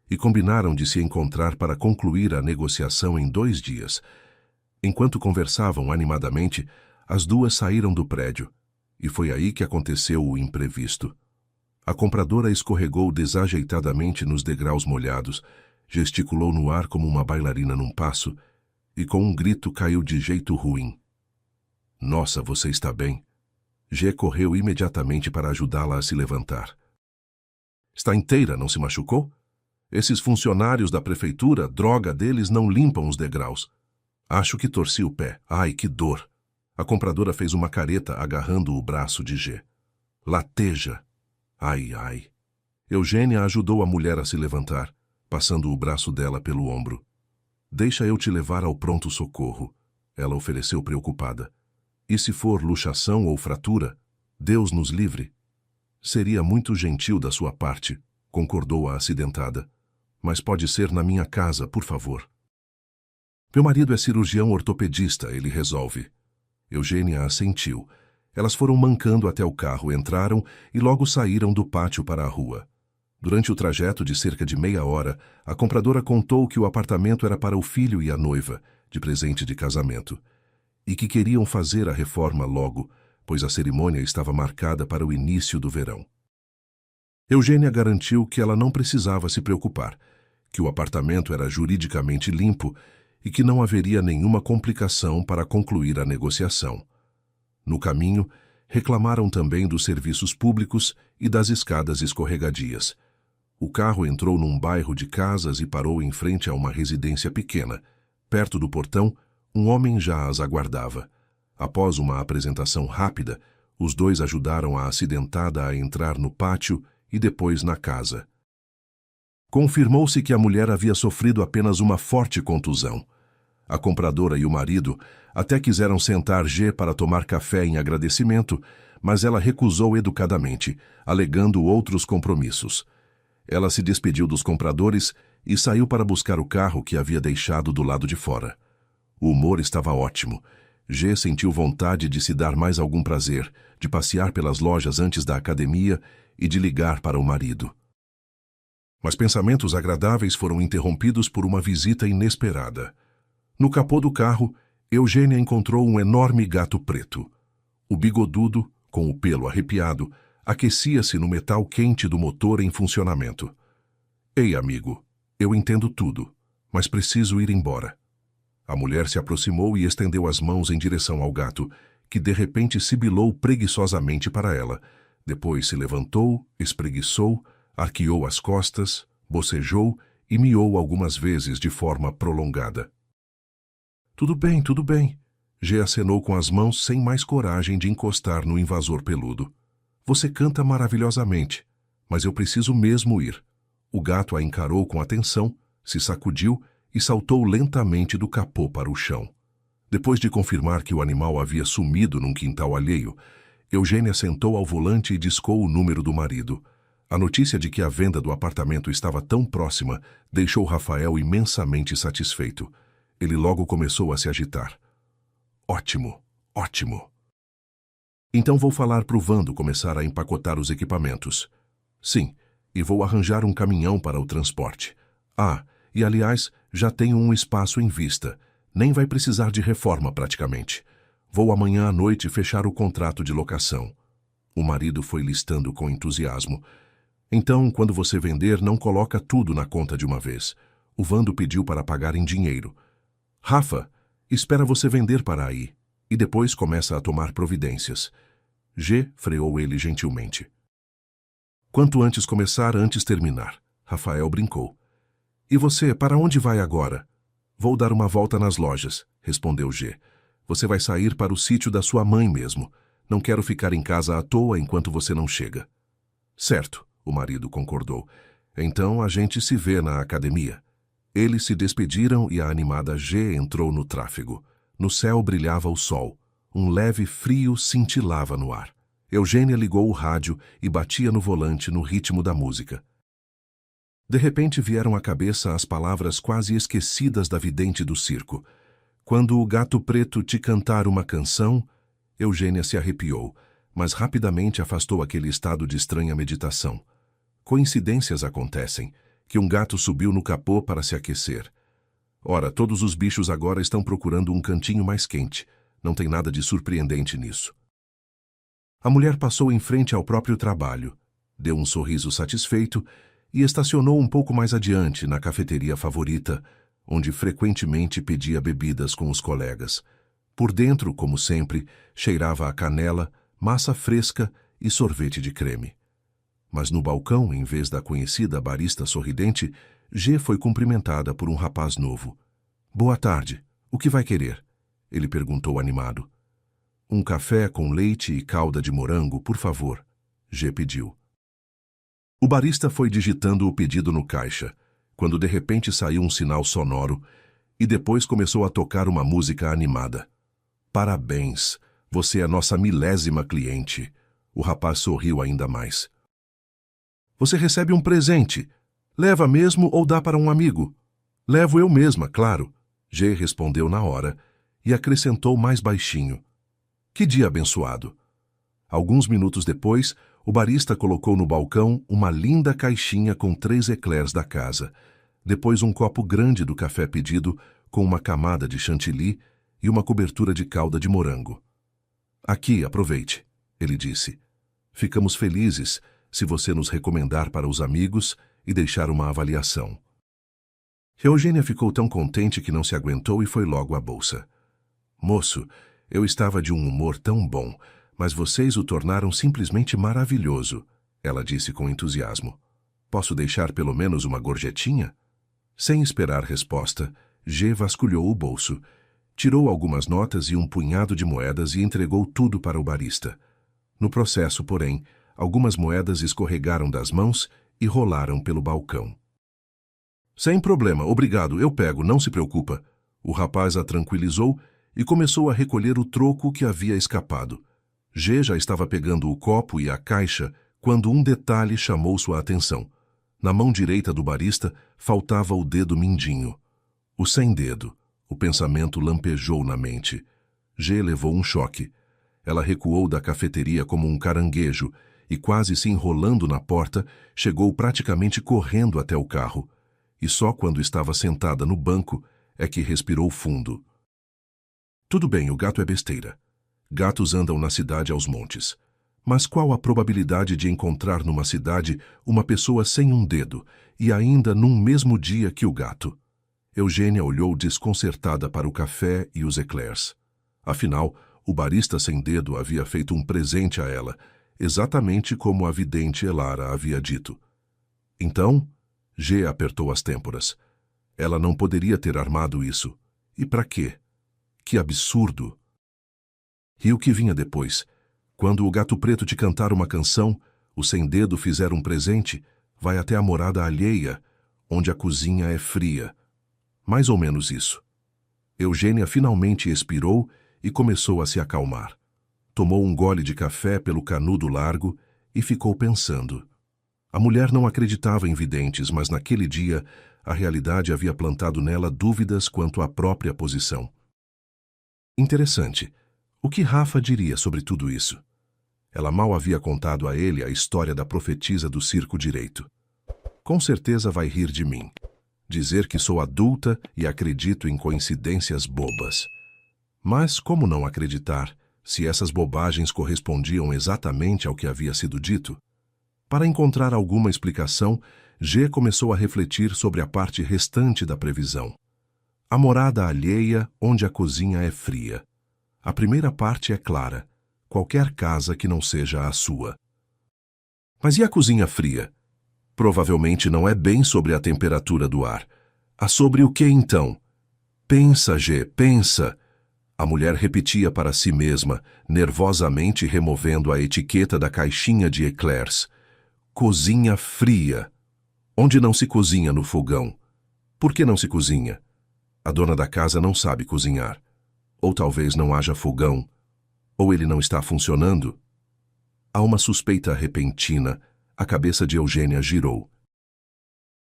e combinaram de se encontrar para concluir a negociação em 2 dias. Enquanto conversavam animadamente, as duas saíram do prédio, e foi aí que aconteceu o imprevisto. A compradora escorregou desajeitadamente nos degraus molhados, gesticulou no ar como uma bailarina num passo, e com um grito caiu de jeito ruim. Nossa, você está bem? G correu imediatamente para ajudá-la a se levantar. Está inteira, não se machucou? Esses funcionários da prefeitura, droga deles, não limpam os degraus. Acho que torci o pé. Ai, que dor! A compradora fez uma careta agarrando o braço de G. Lateja! Ai, ai! Eugênia ajudou a mulher a se levantar, passando o braço dela pelo ombro. Deixa eu te levar ao pronto-socorro, ela ofereceu preocupada. E se for luxação ou fratura, Deus nos livre. Seria muito gentil da sua parte, concordou a acidentada. Mas pode ser na minha casa, por favor. Meu marido é cirurgião ortopedista, ele resolve. Eugênia assentiu. Elas foram mancando até o carro, entraram e logo saíram do pátio para a rua. Durante o trajeto de cerca de meia hora, a compradora contou que o apartamento era para o filho e a noiva, de presente de casamento, e que queriam fazer a reforma logo, pois a cerimônia estava marcada para o início do verão. Eugênia garantiu que ela não precisava se preocupar, que o apartamento era juridicamente limpo e que não haveria nenhuma complicação para concluir a negociação. No caminho, reclamaram também dos serviços públicos e das escadas escorregadias. O carro entrou num bairro de casas e parou em frente a uma residência pequena. Perto do portão, um homem já as aguardava. Após uma apresentação rápida, os dois ajudaram a acidentada a entrar no pátio e depois na casa. Confirmou-se que a mulher havia sofrido apenas uma forte contusão. A compradora e o marido até quiseram sentar G para tomar café em agradecimento, mas ela recusou educadamente, alegando outros compromissos. Ela se despediu dos compradores e saiu para buscar o carro que havia deixado do lado de fora. O humor estava ótimo. G sentiu vontade de se dar mais algum prazer, de passear pelas lojas antes da academia e de ligar para o marido. Mas pensamentos agradáveis foram interrompidos por uma visita inesperada. No capô do carro, Eugênia encontrou um enorme gato preto. O bigodudo, com o pelo arrepiado, aquecia-se no metal quente do motor em funcionamento. Ei, amigo, eu entendo tudo, mas preciso ir embora. A mulher se aproximou e estendeu as mãos em direção ao gato, que de repente sibilou preguiçosamente para ela. Depois se levantou, espreguiçou, arqueou as costas, bocejou e miou algumas vezes de forma prolongada. Tudo bem. G acenou com as mãos sem mais coragem de encostar no invasor peludo. Você canta maravilhosamente, mas eu preciso mesmo ir. O gato a encarou com atenção, se sacudiu e saltou lentamente do capô para o chão. Depois de confirmar que o animal havia sumido num quintal alheio, Eugênia sentou ao volante e discou o número do marido. A notícia de que a venda do apartamento estava tão próxima deixou Rafael imensamente satisfeito. Ele logo começou a se agitar. Ótimo, ótimo. Então vou falar pro Vando começar a empacotar os equipamentos. Sim, e vou arranjar um caminhão para o transporte. Ah, e aliás, já tenho um espaço em vista. Nem vai precisar de reforma praticamente. Vou amanhã à noite fechar o contrato de locação. O marido foi listando com entusiasmo. Então, quando você vender, não coloca tudo na conta de uma vez. O Vando pediu para pagar em dinheiro. Rafa, espera você vender para aí. E depois começa a tomar providências. G freou ele gentilmente. Quanto antes começar, antes terminar. Rafael brincou. E você, para onde vai agora? Vou dar uma volta nas lojas, respondeu G. Você vai sair para o sítio da sua mãe mesmo. Não quero ficar em casa à toa enquanto você não chega. Certo, o marido concordou. Então a gente se vê na academia. Eles se despediram e a animada G entrou no tráfego. No céu brilhava o sol. Um leve frio cintilava no ar. Eugênia ligou o rádio e batia no volante no ritmo da música. De repente vieram à cabeça as palavras quase esquecidas da vidente do circo. Quando o gato preto te cantar uma canção, Eugênia se arrepiou, mas rapidamente afastou aquele estado de estranha meditação. Coincidências acontecem, que um gato subiu no capô para se aquecer. Ora, todos os bichos agora estão procurando um cantinho mais quente. Não tem nada de surpreendente nisso. A mulher passou em frente ao próprio trabalho, deu um sorriso satisfeito e estacionou um pouco mais adiante na cafeteria favorita, onde frequentemente pedia bebidas com os colegas. Por dentro, como sempre, cheirava a canela, massa fresca e sorvete de creme. Mas no balcão, em vez da conhecida barista sorridente, G foi cumprimentada por um rapaz novo. Boa tarde. O que vai querer? Ele perguntou animado. Um café com leite e calda de morango, por favor. G pediu. O barista foi digitando o pedido no caixa, quando de repente saiu um sinal sonoro e depois começou a tocar uma música animada. Parabéns, você é nossa 1000ª cliente. O rapaz sorriu ainda mais. Você recebe um presente. Leva mesmo ou dá para um amigo? Levo eu mesma, claro. G respondeu na hora e acrescentou mais baixinho. Que dia abençoado. Alguns minutos depois, o barista colocou no balcão uma linda caixinha com 3 eclairs da casa, depois um copo grande do café pedido com uma camada de chantilly e uma cobertura de calda de morango. Aqui, aproveite, ele disse. Ficamos felizes se você nos recomendar para os amigos e deixar uma avaliação. Eugênia ficou tão contente que não se aguentou e foi logo à bolsa. Moço, eu estava de um humor tão bom, mas vocês o tornaram simplesmente maravilhoso, ela disse com entusiasmo. Posso deixar pelo menos uma gorjetinha? Sem esperar resposta, G vasculhou o bolso, tirou algumas notas e um punhado de moedas e entregou tudo para o barista. No processo, porém, algumas moedas escorregaram das mãos e rolaram pelo balcão. Sem problema, obrigado, eu pego, não se preocupa. O rapaz a tranquilizou e começou a recolher o troco que havia escapado. G já estava pegando o copo e a caixa quando um detalhe chamou sua atenção. Na mão direita do barista faltava o dedo mindinho. O sem dedo. O pensamento lampejou na mente. G levou um choque. Ela recuou da cafeteria como um caranguejo e, quase se enrolando na porta, chegou praticamente correndo até o carro. E só quando estava sentada no banco é que respirou fundo. Tudo bem, o gato é besteira. Gatos andam na cidade aos montes. Mas qual a probabilidade de encontrar numa cidade uma pessoa sem um dedo, e ainda num mesmo dia que o gato? Eugênia olhou desconcertada para o café e os eclairs. Afinal, o barista sem dedo havia feito um presente a ela, exatamente como a vidente Elara havia dito. Então, G apertou as têmporas. Ela não poderia ter armado isso. E para quê? Que absurdo! E o que vinha depois? Quando o gato preto te cantar uma canção, o sem-dedo fizer um presente, vai até a morada alheia, onde a cozinha é fria. Mais ou menos isso. Eugênia finalmente expirou e começou a se acalmar. Tomou um gole de café pelo canudo largo e ficou pensando. A mulher não acreditava em videntes, mas naquele dia a realidade havia plantado nela dúvidas quanto à própria posição. Interessante. O que Rafa diria sobre tudo isso? Ela mal havia contado a ele a história da profetisa do circo direito. Com certeza vai rir de mim. Dizer que sou adulta e acredito em coincidências bobas. Mas como não acreditar, se essas bobagens correspondiam exatamente ao que havia sido dito? Para encontrar alguma explicação, G começou a refletir sobre a parte restante da previsão. A morada alheia onde a cozinha é fria. A primeira parte é clara. Qualquer casa que não seja a sua. Mas e a cozinha fria? Provavelmente não é bem sobre a temperatura do ar. Ah, sobre o que então? Pensa, G, pensa. A mulher repetia para si mesma, nervosamente removendo a etiqueta da caixinha de eclairs. Cozinha fria. Onde não se cozinha no fogão? Por que não se cozinha? A dona da casa não sabe cozinhar. Ou talvez não haja fogão. Ou ele não está funcionando? Há uma suspeita repentina. A cabeça de Eugênia girou.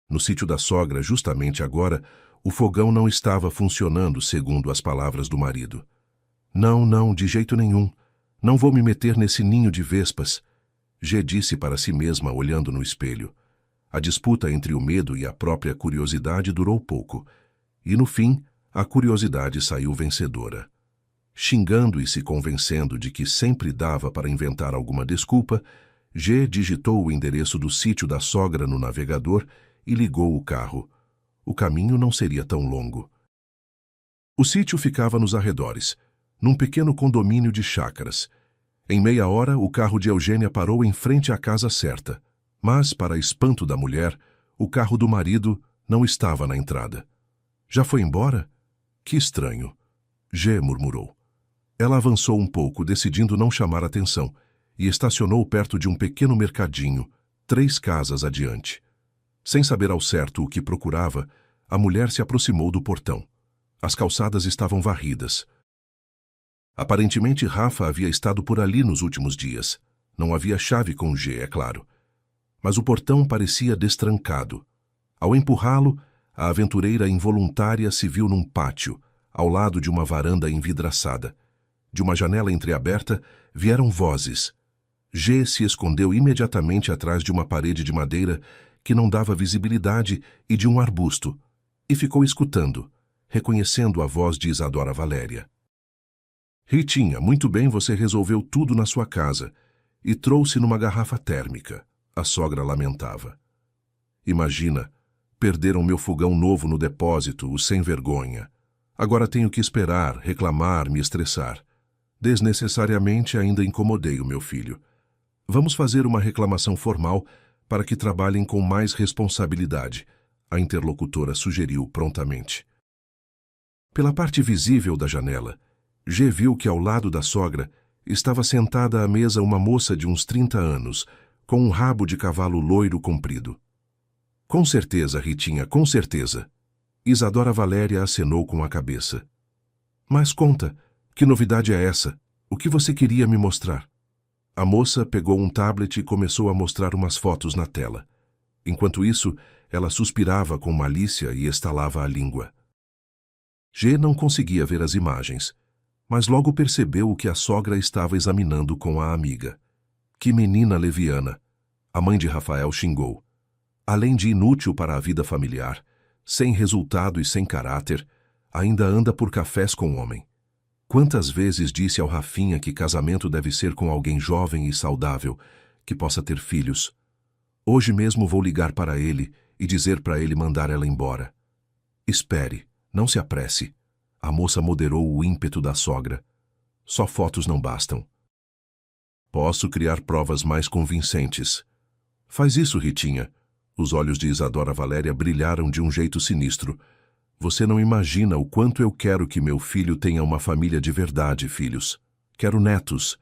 No sítio da sogra, justamente agora, o fogão não estava funcionando segundo as palavras do marido. Não, de jeito nenhum. Não vou me meter nesse ninho de vespas. G disse para si mesma, olhando no espelho. A disputa entre o medo e a própria curiosidade durou pouco. E no fim, a curiosidade saiu vencedora. Xingando e se convencendo de que sempre dava para inventar alguma desculpa, G digitou o endereço do sítio da sogra no navegador e ligou o carro. O caminho não seria tão longo. O sítio ficava nos arredores, num pequeno condomínio de chácaras. Em meia hora, o carro de Eugênia parou em frente à casa certa, mas, para espanto da mulher, o carro do marido não estava na entrada. Já foi embora? Que estranho. G murmurou. Ela avançou um pouco, decidindo não chamar atenção, e estacionou perto de um pequeno mercadinho, 3 casas adiante. Sem saber ao certo o que procurava, a mulher se aproximou do portão. As calçadas estavam varridas. Aparentemente, Rafa havia estado por ali nos últimos dias. Não havia chave com G, é claro. Mas o portão parecia destrancado. Ao empurrá-lo, a aventureira involuntária se viu num pátio, ao lado de uma varanda envidraçada. De uma janela entreaberta, vieram vozes. G se escondeu imediatamente atrás de uma parede de madeira que não dava visibilidade e de um arbusto, e ficou escutando, reconhecendo a voz de Isadora Valéria. Ritinha, muito bem, você resolveu tudo na sua casa e trouxe numa garrafa térmica, a sogra lamentava. Imagina, perderam meu fogão novo no depósito, o sem vergonha. Agora tenho que esperar, reclamar, me estressar. Desnecessariamente ainda incomodei o meu filho. Vamos fazer uma reclamação formal para que trabalhem com mais responsabilidade, a interlocutora sugeriu prontamente. Pela parte visível da janela, G viu que ao lado da sogra estava sentada à mesa uma moça de uns 30 anos, com um rabo de cavalo loiro comprido. Com certeza, Ritinha, com certeza. Isadora Valéria acenou com a cabeça. Mas conta, que novidade é essa? O que você queria me mostrar? A moça pegou um tablet e começou a mostrar umas fotos na tela. Enquanto isso, ela suspirava com malícia e estalava a língua. G não conseguia ver as imagens, mas logo percebeu o que a sogra estava examinando com a amiga. Que menina leviana! A mãe de Rafael xingou. Além de inútil para a vida familiar, sem resultado e sem caráter, ainda anda por cafés com o homem. Quantas vezes disse ao Rafinha que casamento deve ser com alguém jovem e saudável, que possa ter filhos. Hoje mesmo vou ligar para ele e dizer para ele mandar ela embora. Espere, não se apresse. A moça moderou o ímpeto da sogra. Só fotos não bastam. Posso criar provas mais convincentes. Faz isso, Ritinha. Os olhos de Isadora Valéria brilharam de um jeito sinistro. Você não imagina o quanto eu quero que meu filho tenha uma família de verdade, filhos. Quero netos.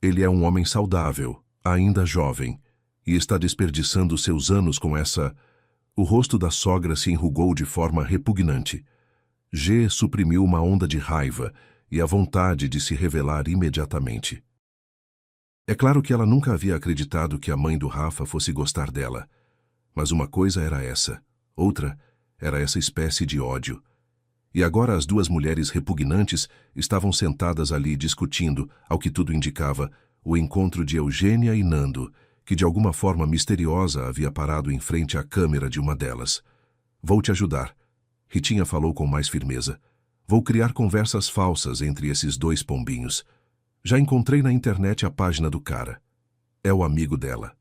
Ele é um homem saudável, ainda jovem, e está desperdiçando seus anos com essa... O rosto da sogra se enrugou de forma repugnante. G suprimiu uma onda de raiva e a vontade de se revelar imediatamente. É claro que ela nunca havia acreditado que a mãe do Rafa fosse gostar dela. Mas uma coisa era essa, outra era essa espécie de ódio. E agora as duas mulheres repugnantes estavam sentadas ali discutindo, ao que tudo indicava, o encontro de Eugênia e Nando, que de alguma forma misteriosa havia parado em frente à câmera de uma delas. Vou te ajudar, Ritinha falou com mais firmeza. Vou criar conversas falsas entre esses dois pombinhos. Já encontrei na internet a página do cara. É o amigo dela.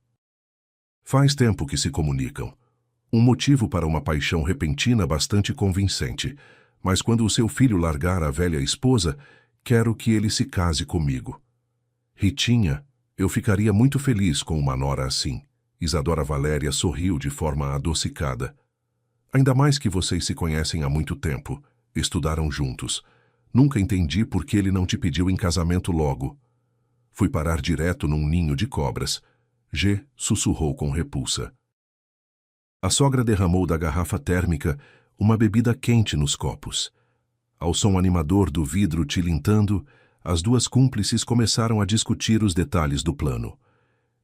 Faz tempo que se comunicam. Um motivo para uma paixão repentina bastante convincente. Mas quando o seu filho largar a velha esposa, quero que ele se case comigo. Ritinha, eu ficaria muito feliz com uma nora assim. Isadora Valéria sorriu de forma adocicada. Ainda mais que vocês se conhecem há muito tempo. Estudaram juntos. Nunca entendi por que ele não te pediu em casamento logo. Fui parar direto num ninho de cobras. G sussurrou com repulsa. A sogra derramou da garrafa térmica uma bebida quente nos copos. Ao som animador do vidro tilintando, as duas cúmplices começaram a discutir os detalhes do plano.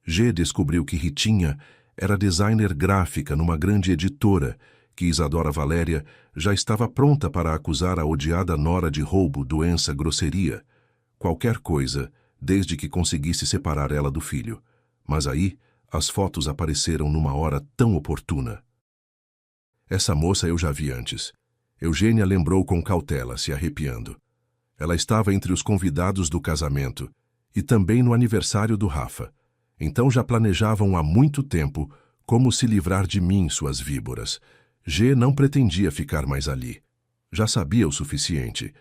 G descobriu que Ritinha era designer gráfica numa grande editora, que Isadora Valéria já estava pronta para acusar a odiada nora de roubo, doença, grosseria. Qualquer coisa, desde que conseguisse separar ela do filho. Mas aí, as fotos apareceram numa hora tão oportuna. Essa moça eu já vi antes. Eugênia lembrou com cautela, se arrepiando. Ela estava entre os convidados do casamento e também no aniversário do Rafa. Então já planejavam há muito tempo como se livrar de mim, suas víboras. G não pretendia ficar mais ali. Já sabia o suficiente.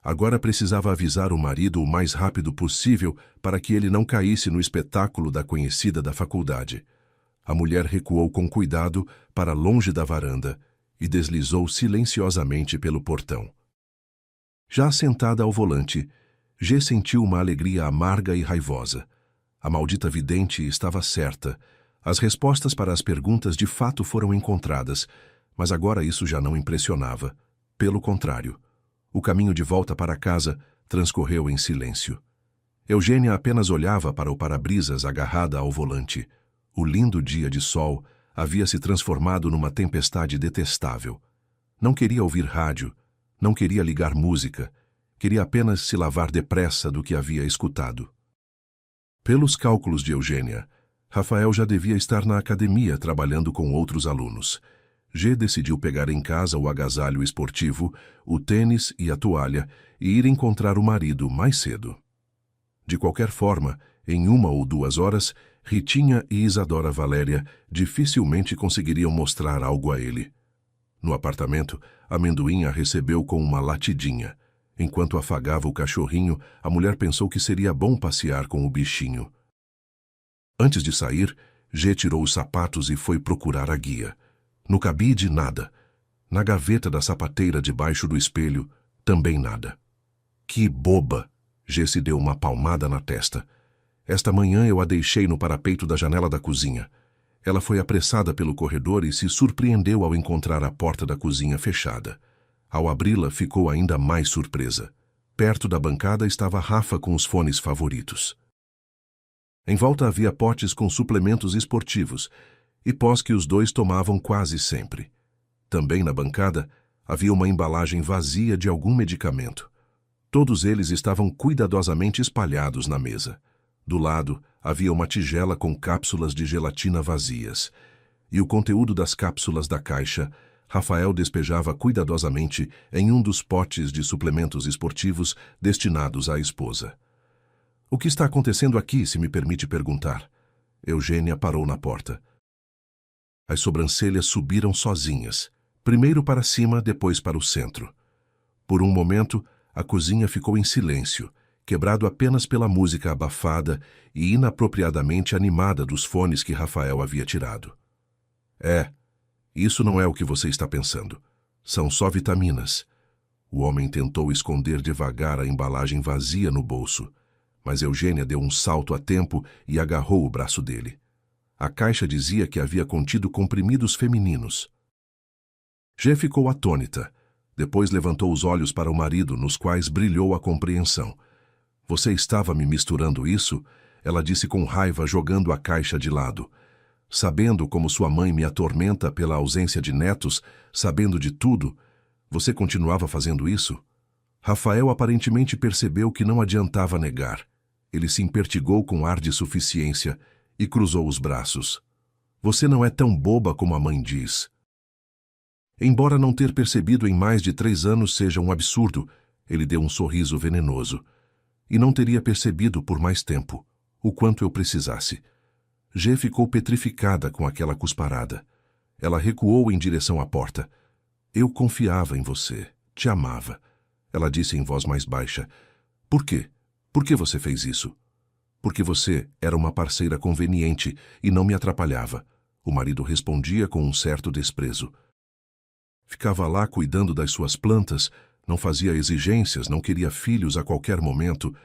Agora precisava avisar o marido o mais rápido possível para que ele não caísse no espetáculo da conhecida da faculdade. A mulher recuou com cuidado para longe da varanda e deslizou silenciosamente pelo portão. Já sentada ao volante, G sentiu uma alegria amarga e raivosa. A maldita vidente estava certa. As respostas para as perguntas de fato foram encontradas, mas agora isso já não impressionava. Pelo contrário, o caminho de volta para casa transcorreu em silêncio. Eugênia apenas olhava para o para-brisas agarrada ao volante. O lindo dia de sol havia se transformado numa tempestade detestável. Não queria ouvir rádio, não queria ligar música, queria apenas se lavar depressa do que havia escutado. Pelos cálculos de Eugênia, Rafael já devia estar na academia trabalhando com outros alunos. G decidiu pegar em casa o agasalho esportivo, o tênis e a toalha e ir encontrar o marido mais cedo. De qualquer forma, em 1 ou 2 horas, Ritinha e Isadora Valéria dificilmente conseguiriam mostrar algo a ele. No apartamento, Amendoim a recebeu com uma latidinha. Enquanto afagava o cachorrinho, a mulher pensou que seria bom passear com o bichinho. Antes de sair, G tirou os sapatos e foi procurar a guia. No cabide, nada. Na gaveta da sapateira debaixo do espelho, também nada. Que boba! G se deu uma palmada na testa. Esta manhã eu a deixei no parapeito da janela da cozinha. Ela foi apressada pelo corredor e se surpreendeu ao encontrar a porta da cozinha fechada. Ao abri-la, ficou ainda mais surpresa. Perto da bancada estava Rafa com os fones favoritos. Em volta havia potes com suplementos esportivos e pós que os dois tomavam quase sempre. Também na bancada havia uma embalagem vazia de algum medicamento. Todos eles estavam cuidadosamente espalhados na mesa. Do lado havia uma tigela com cápsulas de gelatina vazias. E o conteúdo das cápsulas da caixa, Rafael despejava cuidadosamente em um dos potes de suplementos esportivos destinados à esposa. O que está acontecendo aqui, se me permite perguntar? Eugênia parou na porta. As sobrancelhas subiram sozinhas, primeiro para cima, depois para o centro. Por um momento, a cozinha ficou em silêncio, quebrado apenas pela música abafada e inapropriadamente animada dos fones que Rafael havia tirado. Isso não é o que você está pensando. São só vitaminas. O homem tentou esconder devagar a embalagem vazia no bolso, mas Eugênia deu um salto a tempo e agarrou o braço dele. A caixa dizia que havia contido comprimidos femininos. G ficou atônita. Depois levantou os olhos para o marido, nos quais brilhou a compreensão. Você estava me misturando isso? Ela disse com raiva, jogando a caixa de lado. Sabendo como sua mãe me atormenta pela ausência de netos, sabendo de tudo, você continuava fazendo isso? Rafael aparentemente percebeu que não adiantava negar. Ele se impertigou com ar de suficiência e cruzou os braços. Você não é tão boba como a mãe diz. Embora não ter percebido em mais de 3 anos seja um absurdo, ele deu um sorriso venenoso. E não teria percebido por mais tempo, o quanto eu precisasse. G ficou petrificada com aquela cusparada. Ela recuou em direção à porta. Eu confiava em você, te amava. Ela disse em voz mais baixa. Por quê? Por que você fez isso? Porque você era uma parceira conveniente e não me atrapalhava. O marido respondia com um certo desprezo. Ficava lá cuidando das suas plantas, não fazia exigências, não queria filhos a qualquer momento.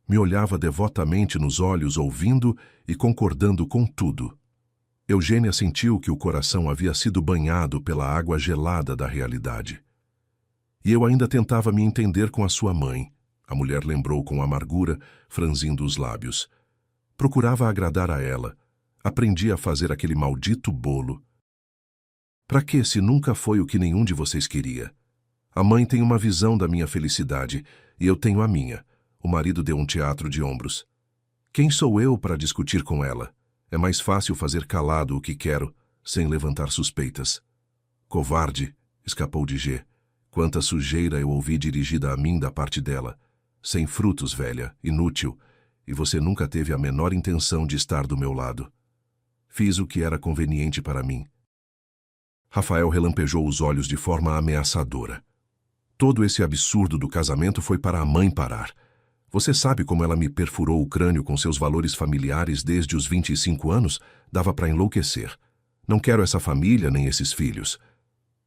Me olhava devotamente nos olhos, ouvindo e concordando com tudo. Eugênia sentiu que o coração havia sido banhado pela água gelada da realidade. E eu ainda tentava me entender com a sua mãe. A mulher lembrou com amargura, franzindo os lábios. Procurava agradar a ela. Aprendi a fazer aquele maldito bolo. Para que, se nunca foi o que nenhum de vocês queria? A mãe tem uma visão da minha felicidade e eu tenho a minha. O marido deu um teatro de ombros. Quem sou eu para discutir com ela? É mais fácil fazer calado o que quero, sem levantar suspeitas. Covarde, escapou de G. Quanta sujeira eu ouvi dirigida a mim da parte dela. Sem frutos, velha, inútil, e você nunca teve a menor intenção de estar do meu lado. Fiz o que era conveniente para mim. Rafael relampejou os olhos de forma ameaçadora. Todo esse absurdo do casamento foi para a mãe parar. Você sabe como ela me perfurou o crânio com seus valores familiares desde os 25 anos? Dava para enlouquecer. Não quero essa família nem esses filhos.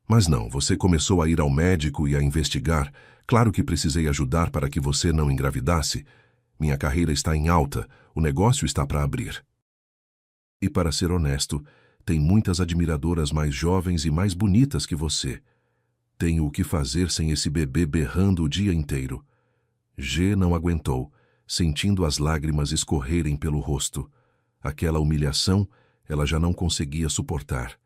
Mas não, você começou a ir ao médico e a investigar. Claro que precisei ajudar para que você não engravidasse. Minha carreira está em alta, o negócio está para abrir. E para ser honesto, tem muitas admiradoras mais jovens e mais bonitas que você. Tenho o que fazer sem esse bebê berrando o dia inteiro. G não aguentou, sentindo as lágrimas escorrerem pelo rosto. Aquela humilhação ela já não conseguia suportar.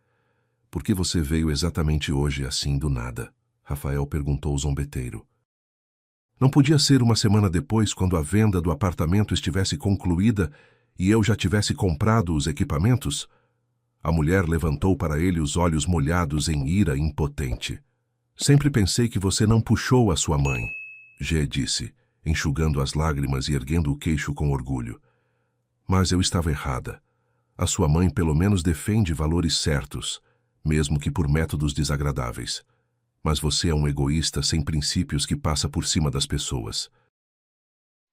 Por que você veio exatamente hoje assim do nada? Rafael perguntou zombeteiro. Não podia ser uma semana depois, quando a venda do apartamento estivesse concluída e eu já tivesse comprado os equipamentos? A mulher levantou para ele os olhos molhados em ira impotente. Sempre pensei que você não puxou a sua mãe, G disse, enxugando as lágrimas e erguendo o queixo com orgulho. Mas eu estava errada. A sua mãe pelo menos defende valores certos, mesmo que por métodos desagradáveis. Mas você é um egoísta sem princípios que passa por cima das pessoas.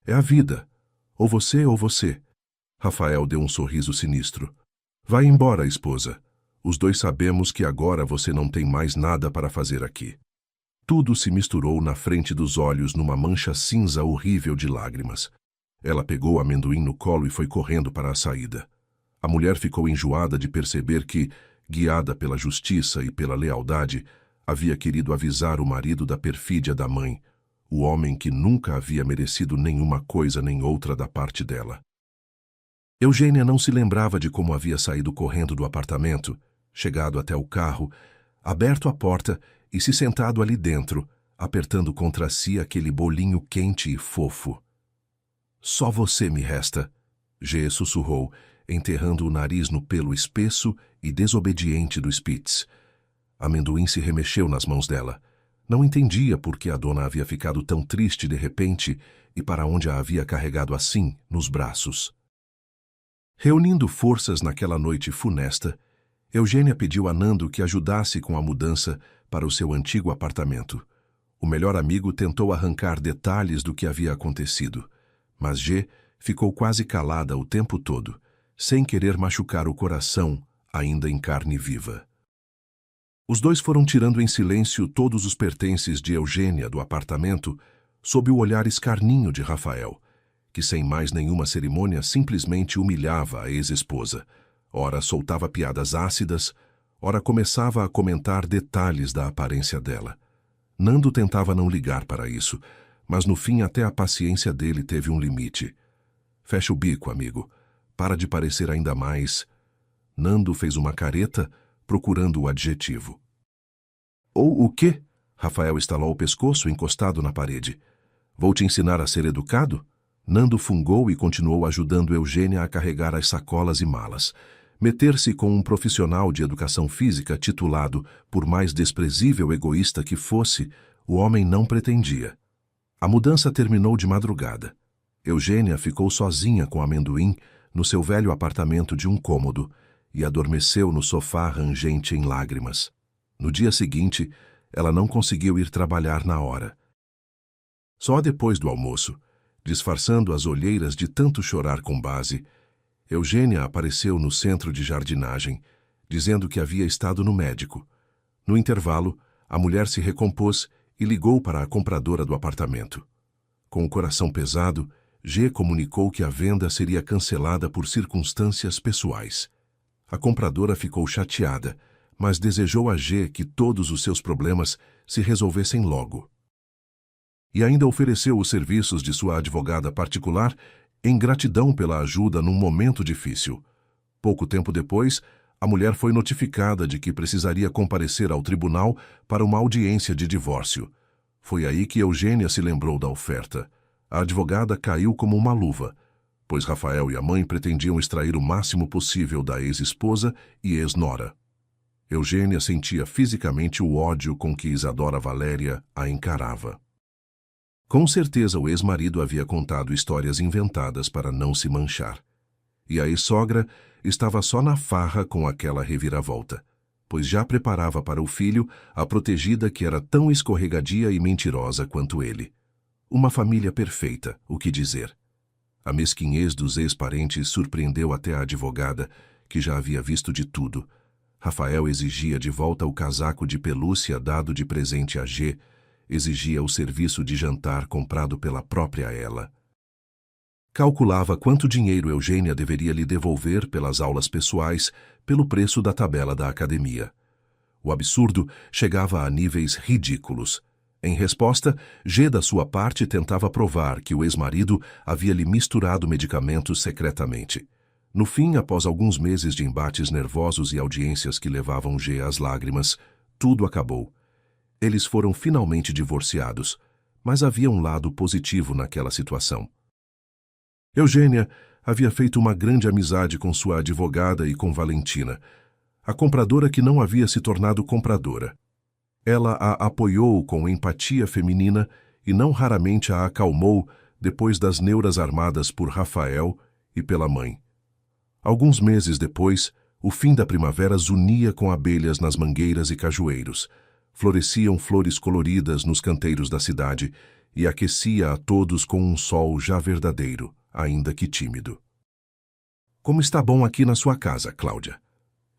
É a vida. Ou você ou você. Rafael deu um sorriso sinistro. Vai embora, esposa. Os dois sabemos que agora você não tem mais nada para fazer aqui. Tudo se misturou na frente dos olhos numa mancha cinza horrível de lágrimas. Ela pegou o amendoim no colo e foi correndo para a saída. A mulher ficou enjoada de perceber que, guiada pela justiça e pela lealdade, havia querido avisar o marido da perfídia da mãe, o homem que nunca havia merecido nenhuma coisa nem outra da parte dela. Eugênia não se lembrava de como havia saído correndo do apartamento, chegado até o carro, aberto a porta e se sentado ali dentro, apertando contra si aquele bolinho quente e fofo. Só você me resta, G sussurrou, enterrando o nariz no pelo espesso e desobediente do Spitz. Amendoim se remexeu nas mãos dela. Não entendia por que a dona havia ficado tão triste de repente e para onde a havia carregado assim, nos braços. Reunindo forças naquela noite funesta, Eugênia pediu a Nando que ajudasse com a mudança para o seu antigo apartamento. O melhor amigo tentou arrancar detalhes do que havia acontecido, mas G ficou quase calada o tempo todo, sem querer machucar o coração, ainda em carne viva. Os dois foram tirando em silêncio todos os pertences de Eugênia do apartamento, sob o olhar escarninho de Rafael, que sem mais nenhuma cerimônia simplesmente humilhava a ex-esposa. Ora soltava piadas ácidas, ora começava a comentar detalhes da aparência dela. Nando tentava não ligar para isso, mas no fim até a paciência dele teve um limite. Fecha o bico, amigo. Para de parecer ainda mais... Nando fez uma careta, procurando o adjetivo. Ou o quê? Rafael estalou o pescoço, encostado na parede. Vou te ensinar a ser educado? Nando fungou e continuou ajudando Eugênia a carregar as sacolas e malas. Meter-se com um profissional de educação física titulado, por mais desprezível egoísta que fosse, o homem não pretendia. A mudança terminou de madrugada. Eugênia ficou sozinha com Amendoim no seu velho apartamento de um cômodo e adormeceu no sofá rangente em lágrimas. No dia seguinte, ela não conseguiu ir trabalhar na hora. Só depois do almoço, disfarçando as olheiras de tanto chorar com base, Eugênia apareceu no centro de jardinagem, dizendo que havia estado no médico. No intervalo, a mulher se recompôs e ligou para a compradora do apartamento. Com o coração pesado, G comunicou que a venda seria cancelada por circunstâncias pessoais. A compradora ficou chateada, mas desejou a G que todos os seus problemas se resolvessem logo. E ainda ofereceu os serviços de sua advogada particular em gratidão pela ajuda num momento difícil. Pouco tempo depois, a mulher foi notificada de que precisaria comparecer ao tribunal para uma audiência de divórcio. Foi aí que Eugênia se lembrou da oferta. A advogada caiu como uma luva, pois Rafael e a mãe pretendiam extrair o máximo possível da ex-esposa e ex-nora. Eugênia sentia fisicamente o ódio com que Isadora Valéria a encarava. Com certeza o ex-marido havia contado histórias inventadas para não se manchar. E a ex-sogra estava só na farra com aquela reviravolta, pois já preparava para o filho a protegida que era tão escorregadia e mentirosa quanto ele. Uma família perfeita, o que dizer. A mesquinhez dos ex-parentes surpreendeu até a advogada, que já havia visto de tudo. Rafael exigia de volta o casaco de pelúcia dado de presente a G, exigia o serviço de jantar comprado pela própria ela. Calculava quanto dinheiro Eugênia deveria lhe devolver pelas aulas pessoais, pelo preço da tabela da academia. O absurdo chegava a níveis ridículos. Em resposta, G, da sua parte, tentava provar que o ex-marido havia lhe misturado medicamentos secretamente. No fim, após alguns meses de embates nervosos e audiências que levavam G às lágrimas, tudo acabou. Eles foram finalmente divorciados, mas havia um lado positivo naquela situação. Eugênia havia feito uma grande amizade com sua advogada e com Valentina, a compradora que não havia se tornado compradora. Ela a apoiou com empatia feminina e não raramente a acalmou depois das neuras armadas por Rafael e pela mãe. Alguns meses depois, o fim da primavera zunia com abelhas nas mangueiras e cajueiros. Floresciam flores coloridas nos canteiros da cidade e aquecia a todos com um sol já verdadeiro, ainda que tímido. Como está bom aqui na sua casa, Cláudia.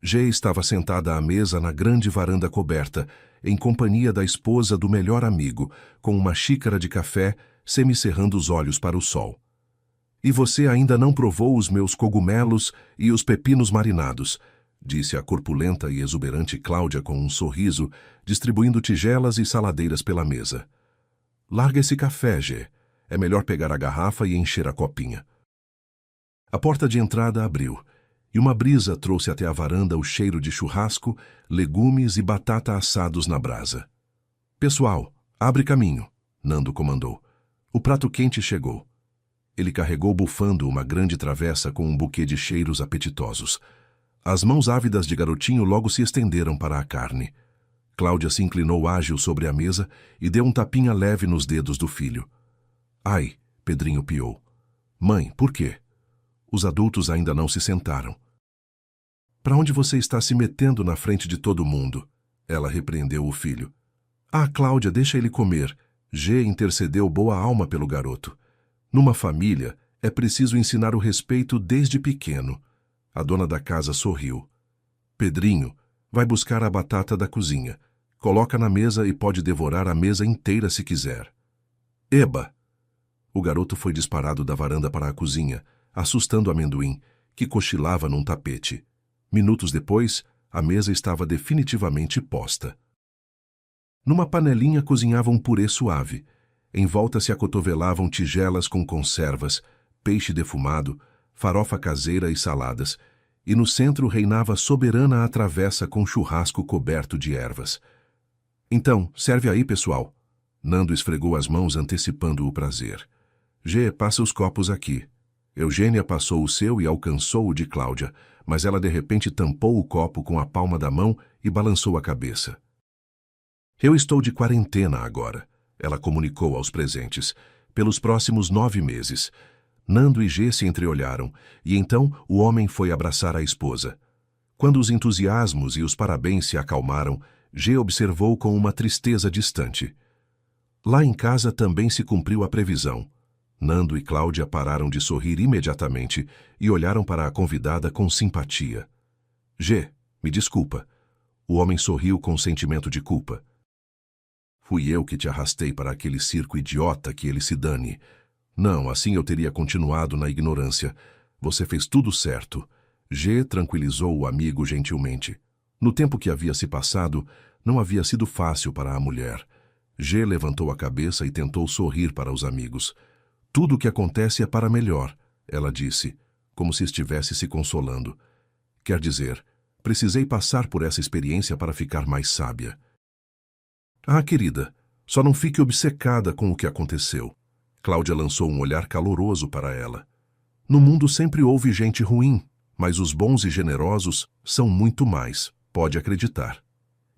G estava sentada à mesa na grande varanda coberta, em companhia da esposa do melhor amigo, com uma xícara de café, semicerrando os olhos para o sol. E você ainda não provou os meus cogumelos e os pepinos marinados, disse a corpulenta e exuberante Cláudia com um sorriso, distribuindo tigelas e saladeiras pela mesa. Larga esse café, G. É melhor pegar a garrafa e encher a copinha. A porta de entrada abriu, e uma brisa trouxe até a varanda o cheiro de churrasco, legumes e batata assados na brasa. Pessoal, abre caminho, Nando comandou. O prato quente chegou. Ele carregou bufando uma grande travessa com um buquê de cheiros apetitosos. As mãos ávidas de garotinho logo se estenderam para a carne. Cláudia se inclinou ágil sobre a mesa e deu um tapinha leve nos dedos do filho. Ai, Pedrinho piou. Mãe, por quê? Os adultos ainda não se sentaram. Para onde você está se metendo na frente de todo mundo? Ela repreendeu o filho. Ah, Cláudia, deixa ele comer. G intercedeu boa alma pelo garoto. Numa família, é preciso ensinar o respeito desde pequeno. A dona da casa sorriu. Pedrinho, Vai buscar a batata da cozinha. Coloca na mesa e pode devorar a mesa inteira se quiser. Eba! O garoto foi disparado da varanda para a cozinha, assustando Amendoim, que cochilava num tapete. Minutos depois, a mesa estava definitivamente posta. Numa panelinha cozinhava um purê suave. Em volta se acotovelavam tigelas com conservas, peixe defumado, farofa caseira e saladas, e no centro reinava soberana a travessa com churrasco coberto de ervas. Então, serve aí, pessoal. Nando esfregou as mãos antecipando o prazer. G, passa os copos aqui. Eugênia passou o seu e alcançou o de Cláudia, mas ela de repente tampou o copo com a palma da mão e balançou a cabeça. Eu estou de quarentena agora, ela comunicou aos presentes, pelos próximos 9 meses. Nando e G se entreolharam, e então o homem foi abraçar a esposa. Quando os entusiasmos e os parabéns se acalmaram, G observou com uma tristeza distante. Lá em casa também se cumpriu a previsão. Nando e Cláudia pararam de sorrir imediatamente e olharam para a convidada com simpatia. G, me desculpa. O homem sorriu com sentimento de culpa. Fui eu que te arrastei para aquele circo idiota, que ele se dane. Não, assim eu teria continuado na ignorância. Você fez tudo certo. G tranquilizou o amigo gentilmente. No tempo que havia se passado, não havia sido fácil para a mulher. G levantou a cabeça e tentou sorrir para os amigos. Tudo o que acontece é para melhor, ela disse, como se estivesse se consolando. Quer dizer, precisei passar por essa experiência para ficar mais sábia. Ah, querida, só não fique obcecada com o que aconteceu. Cláudia lançou um olhar caloroso para ela. No mundo sempre houve gente ruim, mas os bons e generosos são muito mais, pode acreditar.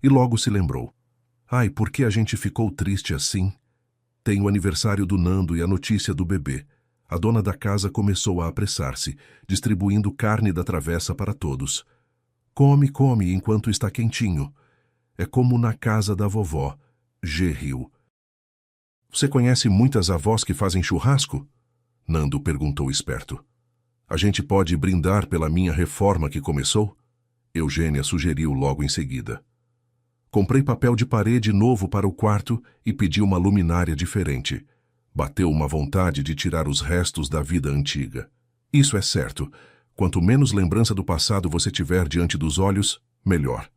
E logo se lembrou. Ai, por que a gente ficou triste assim? Tem o aniversário do Nando e a notícia do bebê. A dona da casa começou a apressar-se, distribuindo carne da travessa para todos. Come, come, enquanto está quentinho. É como na casa da vovó. G riu. Você conhece muitas avós que fazem churrasco? Nando perguntou esperto. A gente pode brindar pela minha reforma que começou? Eugênia sugeriu logo em seguida. Comprei papel de parede novo para o quarto e pedi uma luminária diferente. Bateu uma vontade de tirar os restos da vida antiga. Isso é certo. Quanto menos lembrança do passado você tiver diante dos olhos, melhor.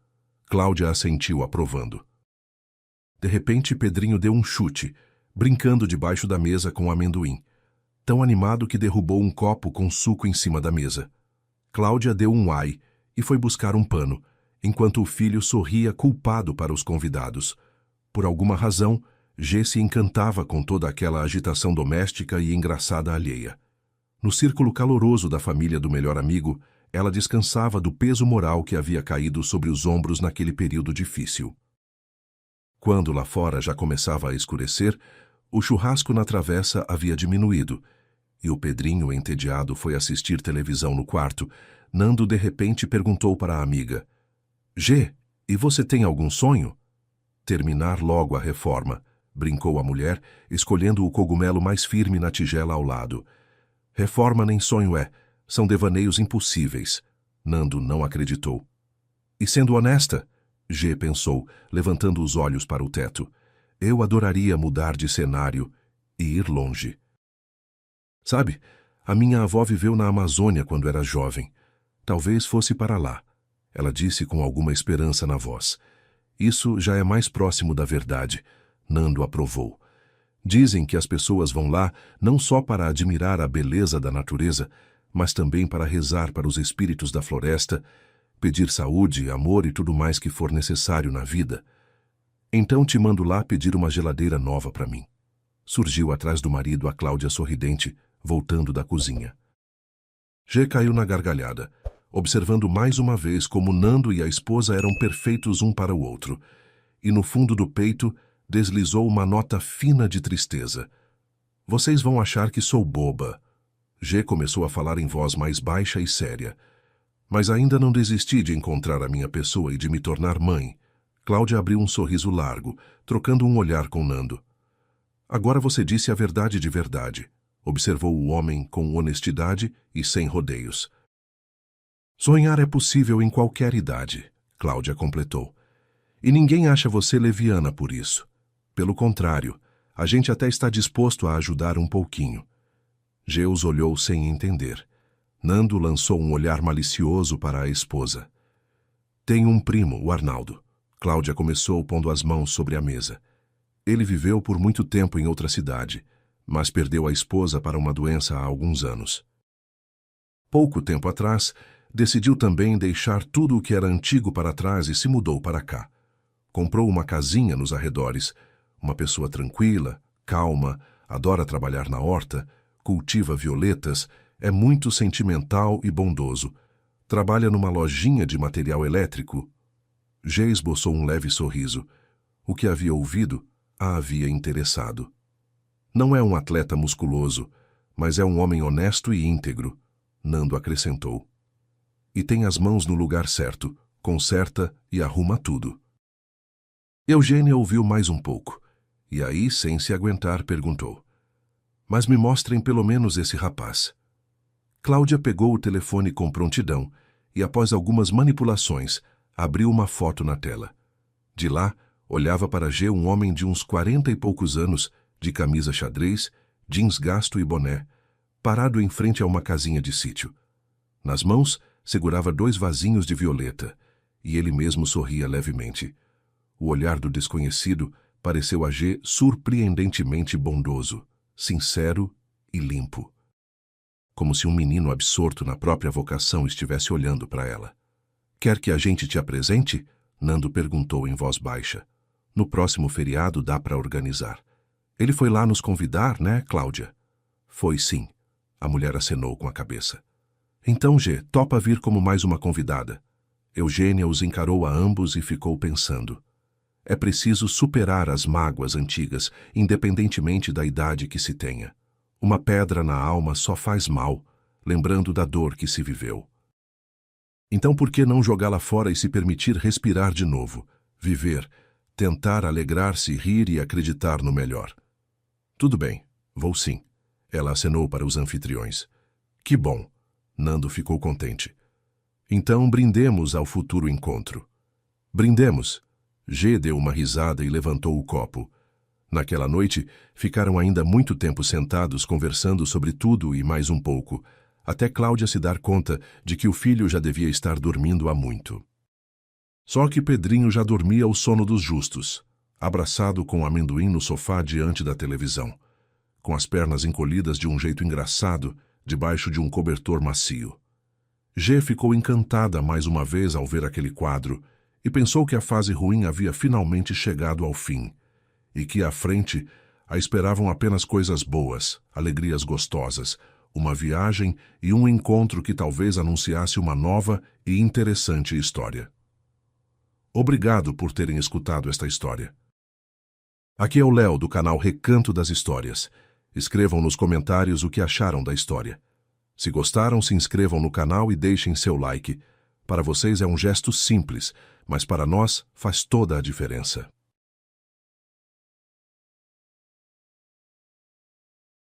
Cláudia assentiu aprovando. De repente, Pedrinho deu um chute, brincando debaixo da mesa com o amendoim, tão animado que derrubou um copo com suco em cima da mesa. Cláudia deu um ai e foi buscar um pano, enquanto o filho sorria culpado para os convidados. Por alguma razão, G se encantava com toda aquela agitação doméstica e engraçada alheia. No círculo caloroso da família do melhor amigo, ela descansava do peso moral que havia caído sobre os ombros naquele período difícil. Quando lá fora já começava a escurecer, o churrasco na travessa havia diminuído, e o Pedrinho, entediado, foi assistir televisão no quarto. Nando de repente perguntou para a amiga: G, e você tem algum sonho? Terminar logo a reforma, brincou a mulher, escolhendo o cogumelo mais firme na tigela ao lado. Reforma nem sonho é, são devaneios impossíveis. Nando não acreditou. E sendo honesta, G pensou, levantando os olhos para o teto, eu adoraria mudar de cenário e ir longe. Sabe, a minha avó viveu na Amazônia quando era jovem. Talvez fosse para lá. Ela disse com alguma esperança na voz. Isso já é mais próximo da verdade. Nando aprovou. Dizem que as pessoas vão lá não só para admirar a beleza da natureza, mas também para rezar para os espíritos da floresta, pedir saúde, amor e tudo mais que for necessário na vida. Então te mando lá pedir uma geladeira nova para mim. Surgiu atrás do marido a Cláudia sorridente, voltando da cozinha. G caiu na gargalhada, observando mais uma vez como Nando e a esposa eram perfeitos um para o outro, e no fundo do peito deslizou uma nota fina de tristeza. Vocês vão achar que sou boba. G começou a falar em voz mais baixa e séria. Mas ainda não desisti de encontrar a minha pessoa e de me tornar mãe. Cláudia abriu um sorriso largo, trocando um olhar com Nando. Agora você disse a verdade de verdade, observou o homem com honestidade e sem rodeios. Sonhar é possível em qualquer idade. Cláudia completou. E ninguém acha você leviana por isso. Pelo contrário, a gente até está disposto a ajudar um pouquinho. G os olhou sem entender. Nando lançou um olhar malicioso para a esposa. Tenho um primo, o Arnaldo. Cláudia começou pondo as mãos sobre a mesa. Ele viveu por muito tempo em outra cidade, mas perdeu a esposa para uma doença há alguns anos. Pouco tempo atrás, decidiu também deixar tudo o que era antigo para trás e se mudou para cá. Comprou uma casinha nos arredores, uma pessoa tranquila, calma, adora trabalhar na horta, cultiva violetas, é muito sentimental e bondoso. Trabalha numa lojinha de material elétrico. G esboçou um leve sorriso. O que havia ouvido a havia interessado. Não é um atleta musculoso, mas é um homem honesto e íntegro, Nando acrescentou. E tem as mãos no lugar certo, conserta e arruma tudo. Eugênia ouviu mais um pouco, e aí, sem se aguentar, perguntou. Mas me mostrem pelo menos esse rapaz. Cláudia pegou o telefone com prontidão e, após algumas manipulações, abriu uma foto na tela. De lá, olhava para G um homem de uns 40 e poucos anos, de camisa xadrez, jeans gasto e boné, parado em frente a uma casinha de sítio. Nas mãos, segurava 2 vasinhos de violeta, e ele mesmo sorria levemente. O olhar do desconhecido pareceu a G surpreendentemente bondoso, sincero e limpo. Como se um menino absorto na própria vocação estivesse olhando para ela. Quer que a gente te apresente? Nando perguntou em voz baixa. No próximo feriado dá para organizar. Ele foi lá nos convidar, né, Cláudia? Foi sim. A mulher acenou com a cabeça. Então, G, topa vir como mais uma convidada. Eugênia os encarou a ambos e ficou pensando. É preciso superar as mágoas antigas, independentemente da idade que se tenha. Uma pedra na alma só faz mal, lembrando da dor que se viveu. Então por que não jogá-la fora e se permitir respirar de novo, viver, tentar alegrar-se, rir e acreditar no melhor? Tudo bem, vou sim. Ela acenou para os anfitriões. Que bom. Nando ficou contente. Então brindemos ao futuro encontro. Brindemos. G deu uma risada e levantou o copo. Naquela noite, ficaram ainda muito tempo sentados conversando sobre tudo e mais um pouco, até Cláudia se dar conta de que o filho já devia estar dormindo há muito. Só que Pedrinho já dormia o sono dos justos, abraçado com o amendoim no sofá diante da televisão, com as pernas encolhidas de um jeito engraçado, debaixo de um cobertor macio. G ficou encantada mais uma vez ao ver aquele quadro e pensou que a fase ruim havia finalmente chegado ao fim, e que à frente a esperavam apenas coisas boas, alegrias gostosas, uma viagem e um encontro que talvez anunciasse uma nova e interessante história. Obrigado por terem escutado esta história. Aqui é o Léo, do canal Recanto das Histórias. Escrevam nos comentários o que acharam da história. Se gostaram, se inscrevam no canal e deixem seu like. Para vocês é um gesto simples, mas para nós faz toda a diferença.